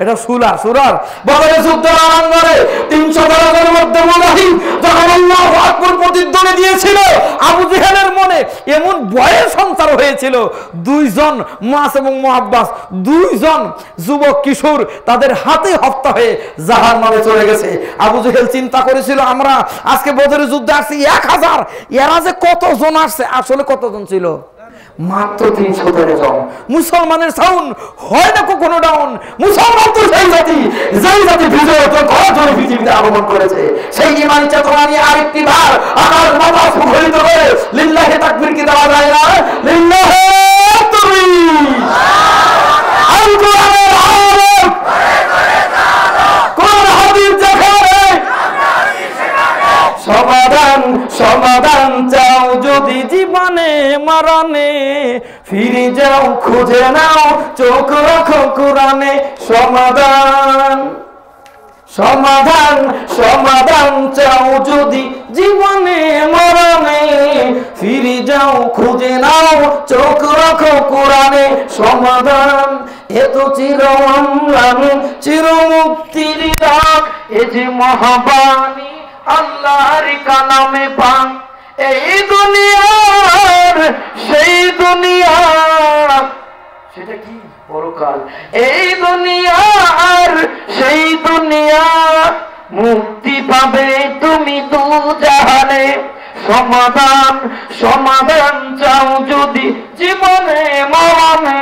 এটা সোলার বদলে যুদ্ধ আরম্ভ করে 300 বছরের মধ্যে মুজাহিদ যখন আল্লাহু আকবার প্রতিধ্বনি দিয়েছিল, আবু জেহেলের মনে এমন ভয়ের সঞ্চার হয়েছিল, 2 জন মুআজ এবং মুআব্বাস, 2 জন যুবক কিশোর তাদের হাতে হত্যা হয়ে জাহান্নামে চলে গেছে। আবু জেহেল চিন্তা করেছিল আমরা আজকে বদরের যুদ্ধে আসছি 1000, এরা যে কতজন আসছে, আসলে কতজন ছিল? মাত্র 313 জন। মুসলমানের সাউন্ড হয় না কখনো ডাউন। মুসলমান তো সেই জাতি, যেই জাতি বিজয় তো ঘরে পৃথিবীতে আগমন করেছে। সেই ঈমানি চেতনা নিয়ে আরেকটি বার আকাশ বাতাস মুখরিত করে লিল্লাহি তাকবীর কি দেওয়া যায় না? লিল্লাহি তাকবীর। আল কোরআনের আলোক কোরআন হাদিস দেখাবে সমাধান চাও যদি জীবনে মারানে, ফিরে যাও খুঁজে নাও চোখ রাখো কোরআনে। সমাধান চাও যদি জীবনে মরণে, ফিরে যাও খুঁজে নাও চোখ রাখো কোরআনে। সমাধান এত চির অম্লান চির মুক্তির রাত, এ যে মহাবাণী আল্লাহর কালামে পান। এই দুনিয়ার সেই দুনিয়া, সেটা কি? পরকাল। এই দুনিয়া আর সেই দুনিয়া, মুক্তি পাবে তুমি দুজাহানে। সমাধান সমাধান চাও যদি জীবনে মরণে,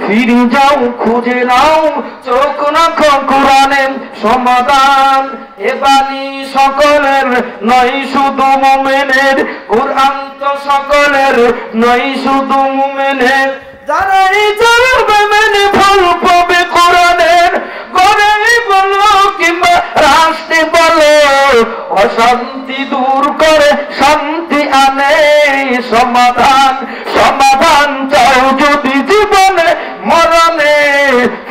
ফিরে যাও খুঁজে নাও চোখ রাখো কোরআনে। সমাধান এ বাণী সকলের নয় শুধু মুমিনের, কোরআন তো সকলের নয় শুধু মুমিনের। যারাই চলবে মেনে ফল পাবে কোরআনের, গড়ে বলো কিংবা রাষ্ট্রে বলো, অশান্তি দূর করে শান্তি আনে। সমাধান সমাধান চাও যদি জীবনে মরণে,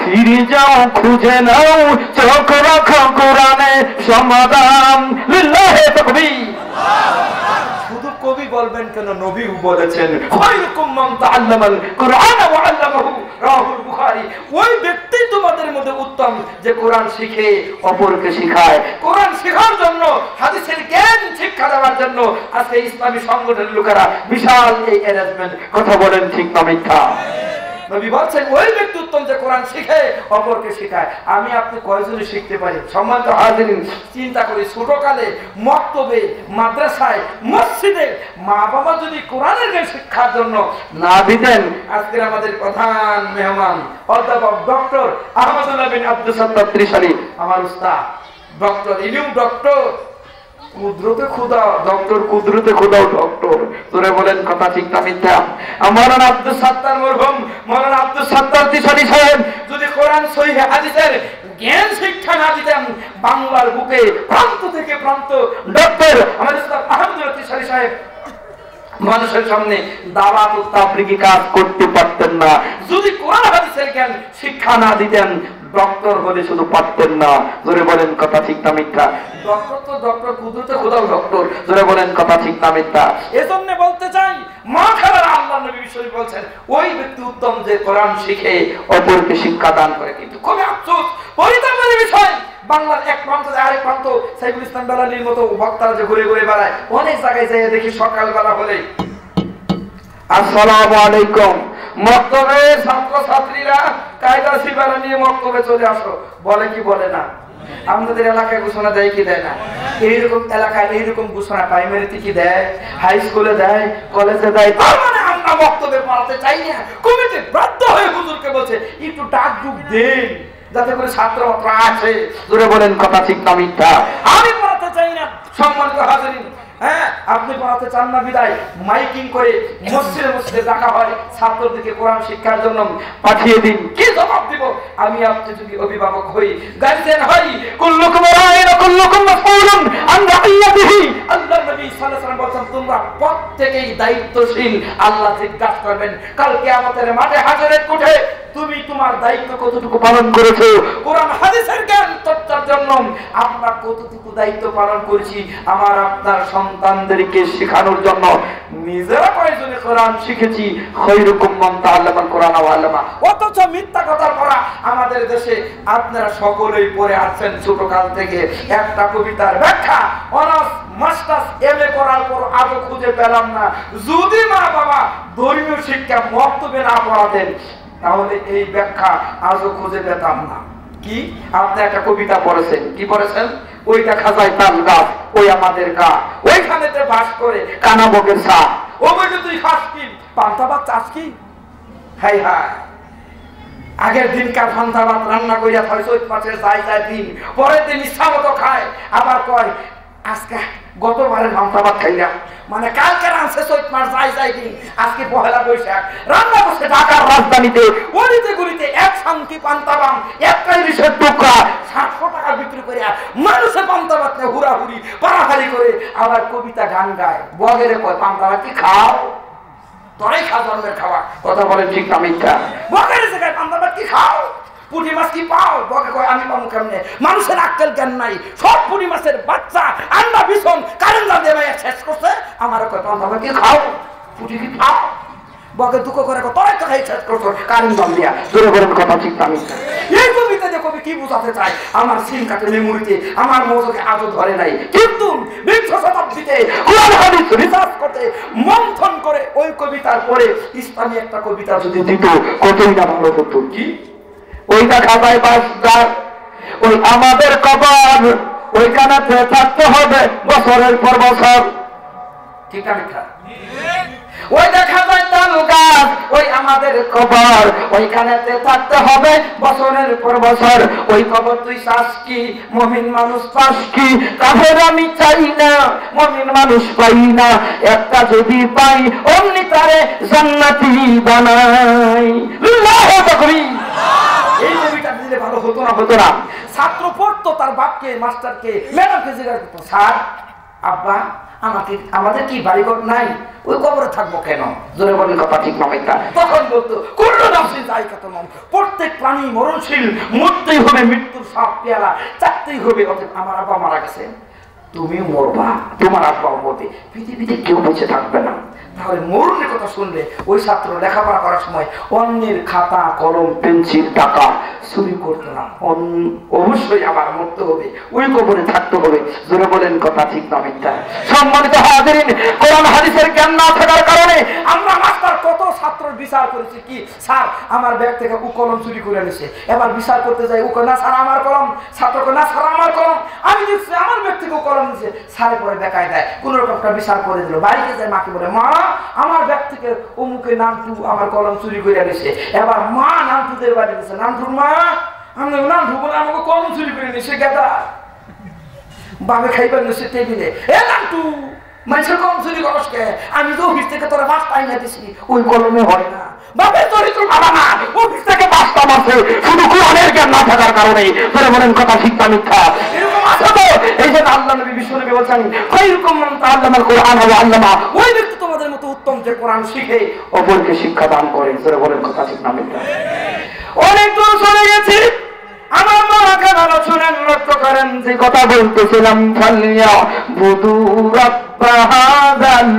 ফিরে যাও খুঁজে নাও চোখ রাখো কোরআনে। সমাধান লিল্লাহি তাকবীর। শুধু কবি বলবেন কেন, নবী বলেছেন খায়রুকুম মান তাআল্লামাল কুরআন ওয়া আল্লামাহু, রাহুল বুখারী। ওই ব্যক্তি তোমাদের মধ্যে উত্তম যে কোরআন শিখে অপরকে শেখায়। কোরআন শেখার জন্য, হাদিসের জ্ঞান শিক্ষা দেওয়ার জন্য আজকে ইসলামী সংগঠনের লোকেরা বিশাল এই অ্যারেঞ্জমেন্ট। কথা বলেন ঠিক না মিথ্যা? নবী বলছেন ওই ব্যক্তি উত্তম যে কোরআন শিখে অপরকে শেখায়। আমি আপনি কয়জনে শিখতে পারি? সম্মানিত হাজিরিন, চিন্তা করি ছোটকালে মক্তবে, মাদ্রাসায়, মসজিদে মা বাবা যদি কোরআনের জ্ঞান শিক্ষার জন্য না দিতেন, আজকে আমাদের প্রধান মেহমান অধ্যাপক ডক্টর আহমদুল্লাহ বিন আব্দুল সাত্তার ত্রিশালী, আমার উস্তাদ ডক্টর ইলিম, ডক্টর কুদরতে খোদা, ডক্টর কুদরতে খোদাও ডক্টর। তোরে বলেন কথা ঠিক না মিথ্যা? মাওলানা আব্দুল সাত্তার মরহুম মাওলানা আব্দুল সাত্তার ত্রিশালী সাহেব যদি কোরআন সহিহ হাদিসের জ্ঞান শিক্ষা না দিতেন, বাংলার বুকে প্রান্ত থেকে প্রান্ত ডক্টর আমাদের উস্তাদ আহমদুল্লাহ ত্রিশালী সাহেব মানুষের সামনে দাওয়াত ও তাবলীগী কাজ করতে পারতেন না। যদি কোরআন হাদিসের জ্ঞান শিক্ষা না দিতেন, ডক্টর হলে শুধু পারতেন না। জোরে বলেন কথা ঠিক না মিথ্যা? ডক্টর তো ডক্টর, কুদরতে খোদাও ডক্টর। জোরে বলেন কথা ঠিক না মিথ্যা? এজন্য বলতে চাই, মা খালার আল্লাহ নবী বিশ্বজি বলছেন ওই ব্যক্তি উত্তম যে কোরআন শিখে অপরকে শিক্ষা দান করে। কিন্তু খুবই আফসোস, পরিতাপের বিষয়, বাংলার এক প্রান্ত থেকে আরেক প্রান্ত সাইফুল ইসলাম বেলালীর মতো বক্তারা যে ঘুরে ঘুরে বেড়ায়, অনেক জায়গায় যাই দেখি সকালবেলা হলে আসসালামু আলাইকুম, মক্তবে ছাত্র ছাত্রীরা কায়দা সিবারা নিয়ে মক্তবে চলে আসো, বলে কি বলে না? আমাদের এলাকায় ঘোষণা দেয় কি দেয় না? এইরকম এলাকায় এইরকম ঘোষণা প্রাইমারিতে কি দেয়, হাই স্কুলে দেয়, কলেজে দেয়। তার মানে আমরা বক্তব্যে পড়াতে চাই না। কমিটি বাধ্য হয়ে হুজুরকে বলছে একটু ডাক ডুক দেন যাতে করে ছাত্র আসে। জোরে বলেন কথা ঠিক না মিথ্যা? আমি পড়াতে চাই না। সম্মানিত হাজিরিন, হ্যাঁ আপনি পড়াতে চান না বিদায় মাইকিং করে মসজিদে মসজিদে ডাকা হয়, ছাত্রদেরকে কোরআন শিক্ষার জন্য পাঠিয়ে দিন। কি জবাব দিব? আমি আপনি যদি অভিভাবক হই, গার্জিয়ান হই, কুল্লুকুম রাইন ওয়া কুল্লুকুম মাসউলুন আন রাইয়াতিহি। আল্লাহর নবী সাল্লাল্লাহু আলাইহি ওয়াসাল্লাম বলেন তোমরা প্রত্যেকেই দায়িত্বশীল, আল্লাহ জিজ্ঞাসা করবেন কাল কিয়ামতের মাঠে হাজরের কোঠে তুমি তোমার দায়িত্ব কতটুকু পালন করেছো। কোরআন হাদিসের জ্ঞান চর্চার জন্য আমরা কতটুকু দায়িত্ব পালন করেছি আমার আপনার সন্তানদেরকে শেখানোর জন্য। নিজেরা কয়জনে কোরআন শিখেছি? খায়রুকুম মান তাআল্লামাল কুরআন ওয়া আল্লামা। অথচ মিথ্যা কথা পড়া আমাদের দেশে আপনারা সকলেই পড়ে আসছেন ছোটকাল থেকে। একটা কবিতার ব্যাখ্যা অনার্স মাস্টার্স এমএ করার পর আজও খুঁজে পেলাম না। যদি মা বাবা ধর্মীয় শিক্ষা মক্তবে না পড়াতেন, তাহলে এই ব্যাখ্যা আজও খুঁজে পেতাম না। কি আপনি একটা কবিতা পড়েছেন? কি পড়েছেন? ওইটা খাজায় তাল গাছ, ওই আমাদের গা, ওইখানেতে বাস করে কানাবকের সা। ও বলে তুই খাস কি? পান্তা ভাত চাস কি? হাই হাই, আগের দিন কার পান্তা ভাত রান্না করিয়া হয় চৈত মাসের যায় দিন, পরের দিন ইচ্ছা মতো খায়, আবার কয় আজকে গতবারে পান্তা ভাত খাইলাম, মানে কালকে রানছে চৈত মাস যায় দিন, আজকে পহেলা বৈশাখ রান্না করছে ঢাকার রাজধানীতে গলিতে গলিতে এক শান্তি পান্তা ভাত, একটাই বিষের টুকরা 700 টাকা বিক্রি করে মানুষে পান্তা ভাত নিয়ে হুড়াহুড়ি পাড়াহাড়ি করে আবার কবিতা গান গায়। বগেরে কয় পান্তা ভাত কি খাও? তোরাই খা জন্মের খাওয়া। কথা বলেন ঠিক না মিথ্যা? বগেরে যে কয় পান্তা ভাত কি খাও? পুঁটি মাছ কি পাও? বগে কয় আমি পাবো কেমনে? মানুষের আক্কেল জ্ঞান নাই, সব পুঁটি মাছের বাচ্চা আন্ডা ভীষণ কারেন্ট দিয়ে শেষ করছে। আমার কয় পান্তা ভাত কি খাও? পুঁটি কি খাও? বকে দুঃখ করে তোরাই তো খাই শেষ করছো কারেন দম দিয়া জোরে বলেন কথা ঠিক আমি এই কবিতা যে কবি কি বোঝাতে চায় আমার সিম কাটে মেমোরিতে আমার মজকে আজও ধরে নাই কিন্তু বিংশ শতাব্দীতে কোরআন হাদিস রিসার্চ করতে মন্থন করে ওই কবিতার পরে ইসলামী একটা কবিতা যদি দিত কতই না ভালো হতো কি ওইটা খাবায় বাসদার ওই আমাদের কবর ওইখানে থাকতে হবে বছরের পর বছর ঠিক না ওই দেখা যায় তাল গাছ ওই আমাদের কবর ওইখানে থাকতে হবে বছরের পর বছর ওই কবর তুই চাস কি মুমিন মানুষ চাস কি কাফের আমি চাই না মুমিন মানুষ পাই না একটা যদি পাই অমনি তারে জান্নাতি বানাই আল্লাহু তাকবীর এই কবিতা দিলে ভালো হতো না ছাত্র পড়তো তার বাপকে মাস্টারকে ম্যাডামকে জিজ্ঞাসা করতো স্যার আব্বা আমাদের কি বাড়িঘর নাই ওই কবরে থাকবো কেন জোরে বলেন কথা ঠিক না মিথ্যা তখন বলতো কুল্লু নাফসিন যায়কাতুল মউত প্রত্যেক প্রাণী মরণশীল মরতেই হবে মৃত্যুর সাপ পেয়ালা চাকতেই হবে অতএব আমার আব্বা মারা গেছে তুমিও মরবা তোমার আব্বাও মরবে পৃথিবীতে কেউ বেঁচে থাকবে না তাহলে মরণের কথা শুনলে ওই ছাত্র লেখাপড়া করার সময় অন্যের খাতা কলম পেন্সিল টাকা চুরি করতো না অবশ্যই আবার মরতে হবে ওই কবরে থাকতে হবে জোরে বলেন কথা ঠিক না মিথ্যা সম্মানিত হাজিরিন কোরআন হাদিসের জ্ঞান না থাকার কারণে আমরা মাস্টার কত ছাত্রের বিচার করেছি কি স্যার আমার ব্যাগ থেকে ও কলম চুরি করে এনেছে এবার বিচার করতে যাই ও না স্যার আমার কলম ছাত্রকে না স্যার আমার কলম আমি দেখছি আমার ব্যাগ থেকে ও কলম নিয়েছে স্যারে পরে দেখায় দেয় কোন রকমটা বিচার করে দিল বাড়িতে যায় মাকে বলে মা আমার ব্যাগ থেকে অমুকের নামটু আমার কলম চুরি করে এনেছে এবার মা নামটুদের বাড়ি দিয়েছে নামটুর মা আমি নামটু বলে আমাকে কলম চুরি করে এনেছে গেদা বাবে খাইবার নেছে টেবিলে এ নামটু মানুষের কলম চুরি করস কে আমি তো অফিস থেকে তোরা বাস্তা আইনা দিছি ওই কলমে হয় না বাপের চরিত্র ভালো না অফিস থেকে বাস্তা মারছে শুধু কোরআনের জ্ঞান না থাকার কারণে তোরা বলেন কথা ঠিক না মিথ্যা এরকম আছে তো এই যে আল্লাহ নবী বিশ্বনবী বলেছেন খায়রুকুম মান তাআল্লামাল কোরআন ওয়া আল্লামা ওই ব্যক্তি তোমাদের মতো উত্তম যে কোরআন শিখে অপরকে শিক্ষা দান করে তোরা বলেন কথা ঠিক না মিথ্যা অনেক দূর চলে গেছি আমার মাকে ভালো শুনেন লক্ষ্য করেন যে কথা বলতেছিলাম ফালিয়া বুদু রাব্বা হাযাল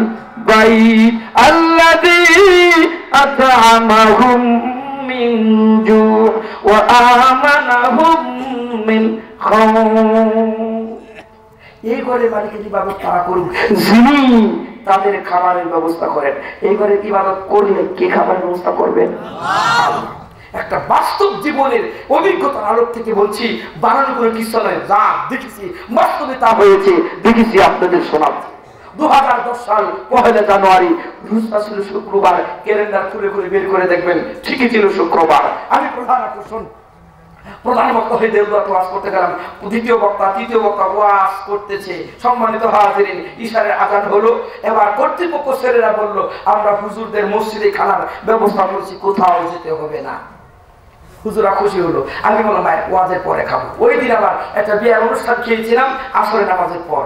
বাইত আল্লাযী আত'আমাহুম মিন জু' ওয়া আমানাহুম মিন খাউফ এই ঘরে মালিকের ইবাদত তারা করুক যিনি তাদের খাবারের ব্যবস্থা করেন এই ঘরে ইবাদত করলে কে খাবারের ব্যবস্থা করবেন আল্লাহ একটা বাস্তব জীবনের অভিজ্ঞতার আলোক থেকে বলছি বানানো করে কিছু নয় যা দেখেছি বাস্তবে তা হয়েছে দেখেছি আপনাদের শোনাচ্ছি 2010 সাল 1 জানুয়ারি রোজটা ছিল শুক্রবার ক্যালেন্ডার খুলে খুলে বের করে দেখবেন ঠিকই ছিল শুক্রবার আমি প্রধান বক্তা হয়ে দেবদুয়া ক্লাস করতে গেলাম দ্বিতীয় বক্তা তৃতীয় বক্তা ওয়াজ করতেছে সম্মানিত হাজিরিন ইশারের আজান হলো এবার কর্তৃপক্ষ ছেলেরা বলল আমরা হুজুরদের মসজিদে খানার ব্যবস্থা করেছি কোথাও যেতে হবে না হুজুরা খুশি হলো আমি বললাম ভাই ওয়াজের পরে খাবো ওই দিন আবার একটা বিয়ার অনুষ্ঠান খেয়েছিলাম আসরে নামাজের পর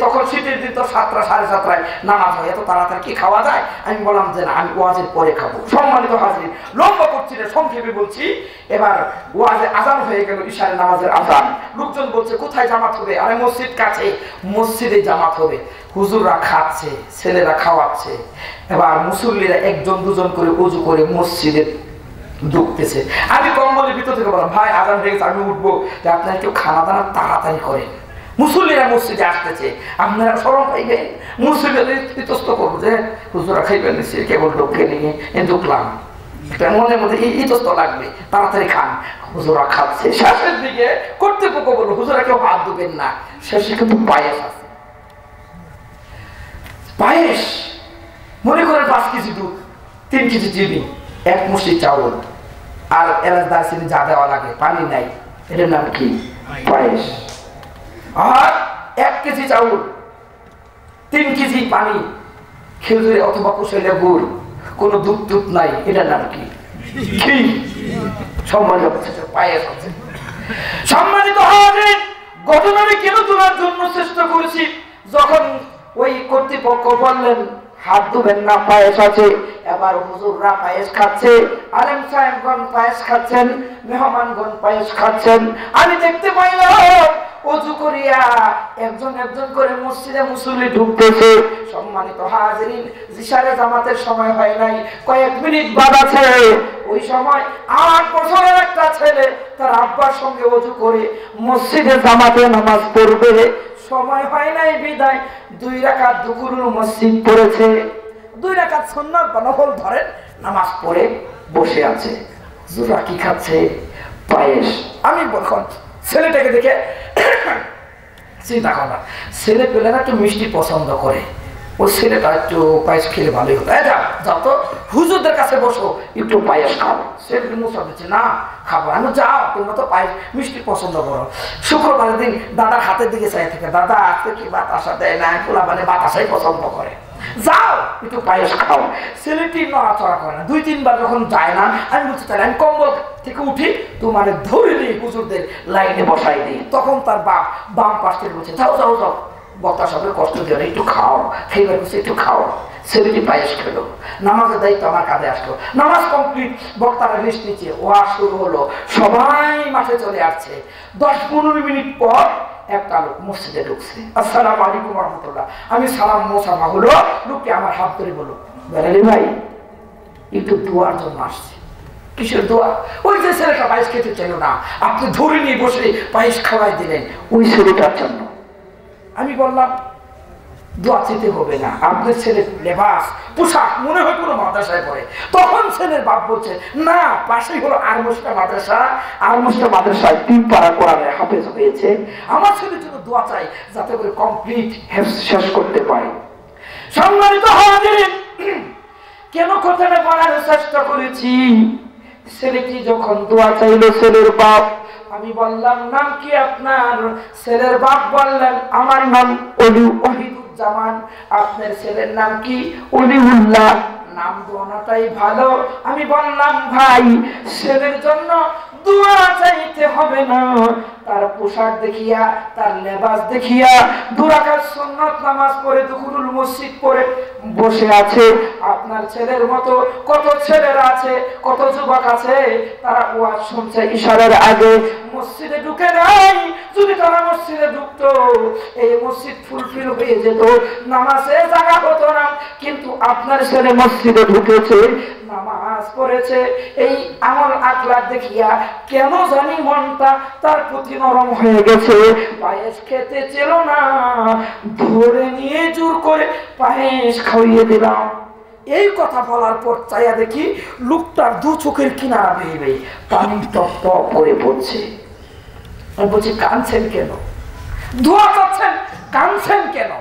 তখন শীতের দিন তো 7টা 7:30 নামাজ হয় এত তাড়াতাড়ি কি খাওয়া যায় আমি বললাম যে না আমি ওয়াজের পরে খাবো সম্মানিত হাজির লম্বা করছি না সংক্ষেপে বলছি এবার ওয়াজে আজান হয়ে গেল ইশারের নামাজের আজান লোকজন বলছে কোথায় জামাত হবে আরে মসজিদ কাছে মসজিদে জামাত হবে হুজুররা খাচ্ছে ছেলেরা খাওয়াচ্ছে এবার মুসল্লিরা একজন দুজন করে ওযু করে মসজিদে ঢুকতেছে আমি কম্বলের ভিতর থেকে বললাম ভাই আজান হয়ে গেছে আমি উঠবো আপনারা কেউ খানা দানা তাড়াতাড়ি করেন মুসল্লিরা মসজিদে আসতেছে আপনারা শরম পাইবেন মুসল্লিদের ইতস্ত করবো যে হুজুরা খাইবেন নিচ্ছে কেবল ঢুকে নিয়ে ঢুকলাম মনের মধ্যে ইতস্ত লাগবে তাড়াতাড়ি খান হুজুরা খাচ্ছে শেষের দিকে কর্তৃপক্ষ বললো হুজুরা কেউ হাত ধুবেন না শেষে কিন্তু পায়েস আছে পায়েস মনে করেন 5 কেজি দুধ 3 কেজি চিনি 1 মুষ্টি চাউল আর এলাচ দারচিনি যা দেওয়া লাগে পানি নাই এটার নাম কি পায়েস আর 1 কেজি চাউল 3 কেজি পানি খেজুরে অথবা কুশলে গুড় কোনো দুধ টুধ নাই এটার নাম কি সম্মানিত পায়েস আছে সম্মানিত হাজির ঘটনা আমি কেন তোলার জন্য চেষ্টা করেছি যখন ওই কর্তৃপক্ষ বললেন হাত ধুবেন না পায়েস আছে এবার হুজুররা পায়েস খাচ্ছে আলেম সাহেবগণ পায়েস খাচ্ছেন মেহমানগণ পায়েস খাচ্ছেন আমি দেখতে পাইলাম ওযু করে দিয়া একজন একজন করে মসজিদে মুসল্লি ঢুকতেছে। সম্মানিত হাজিরিন, জিশারে জামাতের সময় হয় নাই, কয়েক মিনিট বাদ আছে। ওই সময় 8 বছরের একটা ছেলে তার আব্বার সঙ্গে ওযু করে মসজিদে জামাতে নামাজ পড়বে, সময় হয় নাই বিদায় 2 রাকাত দুকুরুল মসজিদ পড়েছে, 2 রাকাত সুন্নাত বা নফল ধরেন নামাজ পড়ে বসে আছে। জুরা কি খাচ্ছে? পায়েস। আমি বলখন ছেলেটাকে দেখে চিন্তা করলাম, ছেলে পেলেরা একটু মিষ্টি পছন্দ করে, ওই ছেলেটা একটু পায়েস খেলে ভালোই হতো। যাও তো হুজুরদের কাছে বসো, একটু পায়েস খাও। ছেলে মুসা দিচ্ছে, না খাবো। আমি যাও, তোমরা তো পায়েস মিষ্টি পছন্দ করো। শুক্রবারের দিন দাদার হাতের দিকে চাই থাকে, দাদা আজকে কি বাতাসা দেয় না, পোলা মানে বাতাসাই পছন্দ করে, যাও একটু পায়েস খাও। ছেলেটি নড়াচড়া করে না। 2-3 বার যখন যায় না, আমি বলছি তাহলে আমি কম্বল থেকে উঠি তোমার ধরে নিই হুজুরদের লাইনে বসাই দিই। তখন তার বাপ বাম পাশ থেকে বলছে, যাও যাও যাও, বক্তার সাথে কষ্ট দিও না, একটু খাও। খেয়ে বলছে একটু খাও। ছেলেটি পায়েস খেলো। নামাজের দায়িত্ব আমার কাঁধে আসলো। নামাজ কমপ্লিট, বক্তারা রেস্ট নিচ্ছে, ওয়াজ শুরু হলো, সবাই মাঠে চলে আসছে। 10-15 মিনিট পর একটা লোক মসজিদে ঢুকছে। আসসালামু আলাইকুম ওয়া রাহমাতুল্লাহ। আমি সালাম মোসাফা হলো, লোকটি আমার হাত ধরে বলল, বেলালি ভাই একটু দোয়ার জন্য আসছে। কিসের দোয়া? ওই যে ছেলেটা পায়েস খেতে চাইল না, আপনি ধরে নিয়ে বসে পায়েস খাওয়াই দিলেন, ওই ছেলেটার জন্য। আমি বললাম দোয়া চেতে হবে না, আপনার ছেলে লেবাস পোশাক মনে হয় কোনো মাদ্রাসায় পড়ে। তখন ছেলের বাপ বলছে, না পাশেই হলো আরমুস্তা মাদ্রাসা, আরমুস্তা মাদ্রাসায় 3 পারা কোরআনের হাফেজ হয়েছে, আমার ছেলের জন্য দোয়া চাই যাতে করে কমপ্লিট হেফজ শেষ করতে পারে। সম্মানিত হাজিরিন, কেন কথাটা বলার চেষ্টা করেছি? ছেলেটি যখন দোয়া চাইল ছেলের বাপ, আমি বললাম নাম কি আপনার? ছেলের বাপ বললেন আমার নাম ওয়াহিদুজ্জামান। আপনার ছেলের নাম কি? ওলিউল্লাহ। নাম দোয়াটাই ভালো। আমি বললাম ভাই ছেলের জন্য দোয়া চাইতে হবে না, তার পোশাক দেখিয়া, তার লেবাস দেখিয়া 2 রাকাত সুন্নাত নামাজ পড়ে দুকুরুল মসজিদ পড়ে বসে আছে। আপনার ছেলের মতো কত ছেলেরা আছে, কত যুবক আছে, তারা ওয়াজ শুনছে, ইশারার আগে মসজিদে ঢুকে নাই। যদি তারা মসজিদে ঢুকতো, এই মসজিদ ফুলফিল হয়ে যেত, নামাজে জায়গা হতো না। কিন্তু আপনার ছেলে মসজিদে ঢুকেছে, নামাজ পড়েছে, এই আমল আখলাক দেখিয়া কেন জানি মনটা তার প্রতি নরম হয়ে গেছে। পায়েস খেতে ছিল না, ধরে নিয়ে জোর করে পায়েস খাইয়ে দিলাম। এই কথা বলার পর চাইয়া দেখি লোকটার 2 চোখের কিনারা বেয়ে বেয়ে পানি টপ টপ করে পড়ছে। আমি বলছি কাঁদছেন কেন? দোয়া চাচ্ছেন, কাঁদছেন কেন?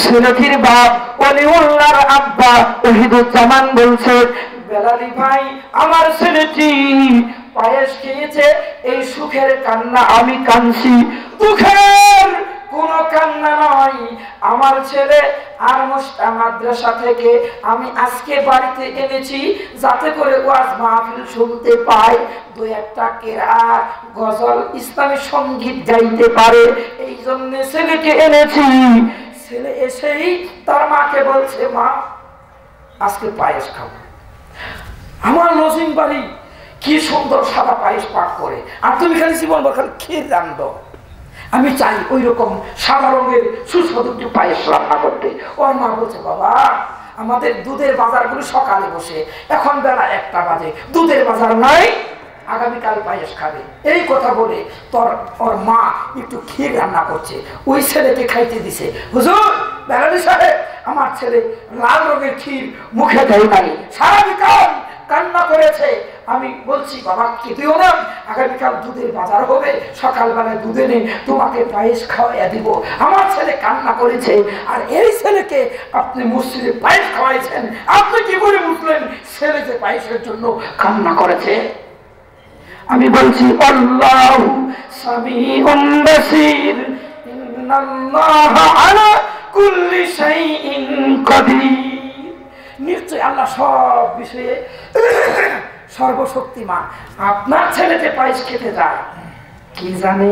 ছেলেটির বাপ ওলিউল্লাহর আব্বা ওয়াহিদুজ্জামান বলছে, বেলালি ভাই আমার ছেলেটি পায়েস খেয়েছে, এই সুখের কান্না আমি কাঁদছি, দুঃখের কোন কান্না নয়। আমার ছেলে আরমুস্তা মাদ্রাসা থেকে আমি আজকে বাড়িতে এনেছি যাতে করে ওয়াজ মাহফিল শুনতে পায়, 2-1টা কেরাত, গজল, ইসলামী সঙ্গীত গাইতে পারে, এই জন্য ছেলেকে এনেছি। ছেলে এসেই তার মাকে বলছে, মা আজকে পায়েস খাবো। আমার লজিং বাড়ি কি সুন্দর সাদা পায়েস পাক করে, আর তুমি খালি জীবন খালি ক্ষীর রান্ধো। আমি চাই ওই রকম সাদা রঙের সুস্বাদু পায়েস রান্না করতে। ওর মা বলছে, বাবা আমাদের দুধের বাজারগুলো সকালে বসে, এখন বেলা 1টা বাজে, দুধের বাজার নাই, আগামীকাল পায়েস খাবে। এই কথা বলে ওর মা একটু ক্ষীর রান্না করছে, ওই ছেলেকে খাইতে দিছে। হুজুর বেলালি সাহেব আমার ছেলে লাল রঙের ক্ষীর মুখে দেয় নাই, সারা বিকাল কান্না করেছে। আমি বলছি বাবা খেতেও না, আগামীকাল দুধের বাজার হবে, সকালবেলায় দুধ এনে তোমাকে পায়েস খাওয়াইয়া দিব। আমার ছেলে কান্না করেছে, আর এই ছেলেকে আপনি মসজিদে পায়েস খাওয়াইছেন, আপনি কি করে বুঝলেন ছেলে যে পায়েসের জন্য কান্না করেছে? আমি বলছি আল্লাহু সামিউন বাসীর, ইন্নাল্লাহা আলা কুল্লি শাইইন কাদির। নিশ্চয় আল্লাহ সব বিষয়ে সর্বশক্তিমান। আপনার ছেলে যে পায়েস খেতে যায়, কি জানে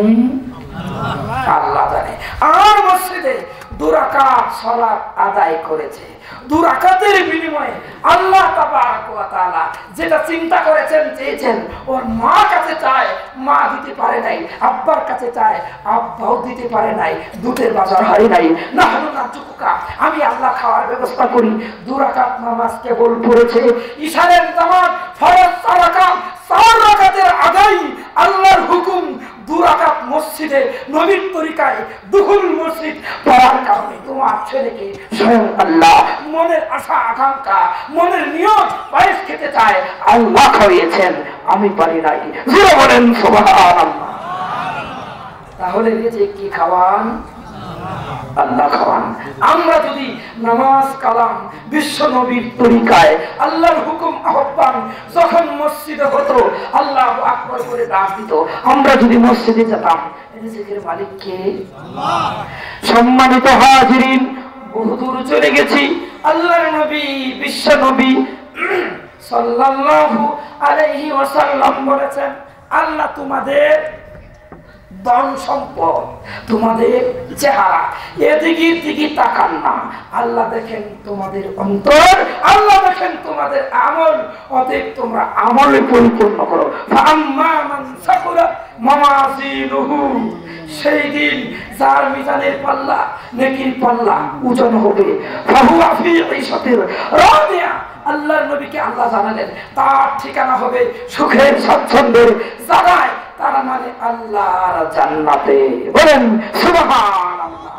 আল্লাহ জানে। আর মসজিদে 2 রাকাত সালাত আদায় করেছে, 2 রাকাতের বিনিময়ে আল্লাহ তাবারক ওয়া তাআলা যেটা চিন্তা করেছেন, চেয়েছেন, ওর মা কাছে চায়, মা দিতে পারে নাই, আব্বার কাছে চায়, আব্বাও দিতে পারে নাই, দুধের বাজার হয় নাই। নাহনু নারজুকুকা, আমি আল্লাহ খাওয়ার ব্যবস্থা করি। 2 রাকাত নামাজ কেবল পড়েছে, ইশারের জামাত ফরজ 4 রাকাত, 4 রাকাতের আদায় আল্লাহর হুকুম। 2 রাকাত মসজিদে নবীর তরিকায় দুহুল মসজিদ পড়ার কারণে তোমার ছেলেকে স্বয়ং আল্লাহ মনের আশা আকাঙ্ক্ষা, মনের নিয়ত পায়েস খেতে চায়, আল্লাহ খাওয়িয়েছেন, আমি পারি নাই। জোরে বলেন সুবহানাল্লাহ। তাহলে যে কি খাওয়ান? আল্লাহ খাওয়ান। আমরা যদি নামাজ কালাম বিশ্ব নবীর তরিকায় আল্লাহর হুকুম আহ্বান যখন মসজিদে হতো, আল্লাহু আকবার করে ডাক দিত, আমরা যদি মসজিদে যেতাম, রিজিকের মালিক কে? আল্লাহ। সম্মানিত হাজিরিন, বহুদূর চলে গেছি। আল্লাহর নবী বিশ্ব নবী সাল্লাল্লাহু আলাইহি ওয়াসাল্লাম বলেছেন, আল্লাহ তোমাদের ধন সম্পদ, তোমাদের চেহারা এদিকে দিকে তাকান না, আল্লাহ দেখেন তোমাদের অন্তর, আল্লাহ দেখেন তোমাদের আমল। অতএব তোমরা আমলে পরিপূর্ণ করো। ফাআম্মা মান সাকুরাত মাওয়াজিনুহু, সেই দিন যার মিজানের পাল্লা, নেকির পাল্লা ওজন হবে, ফাহুয়া ফি ঈশাতির রাদিয়া, আল্লাহর নবীকে আল্লাহ জানালেন তার ঠিকানা হবে সুখের স্বাচ্ছন্দ্যের জায়গায়, তারা মানে আল্লাহর জান্নাতে। বলেন সুবহানাল্লাহ।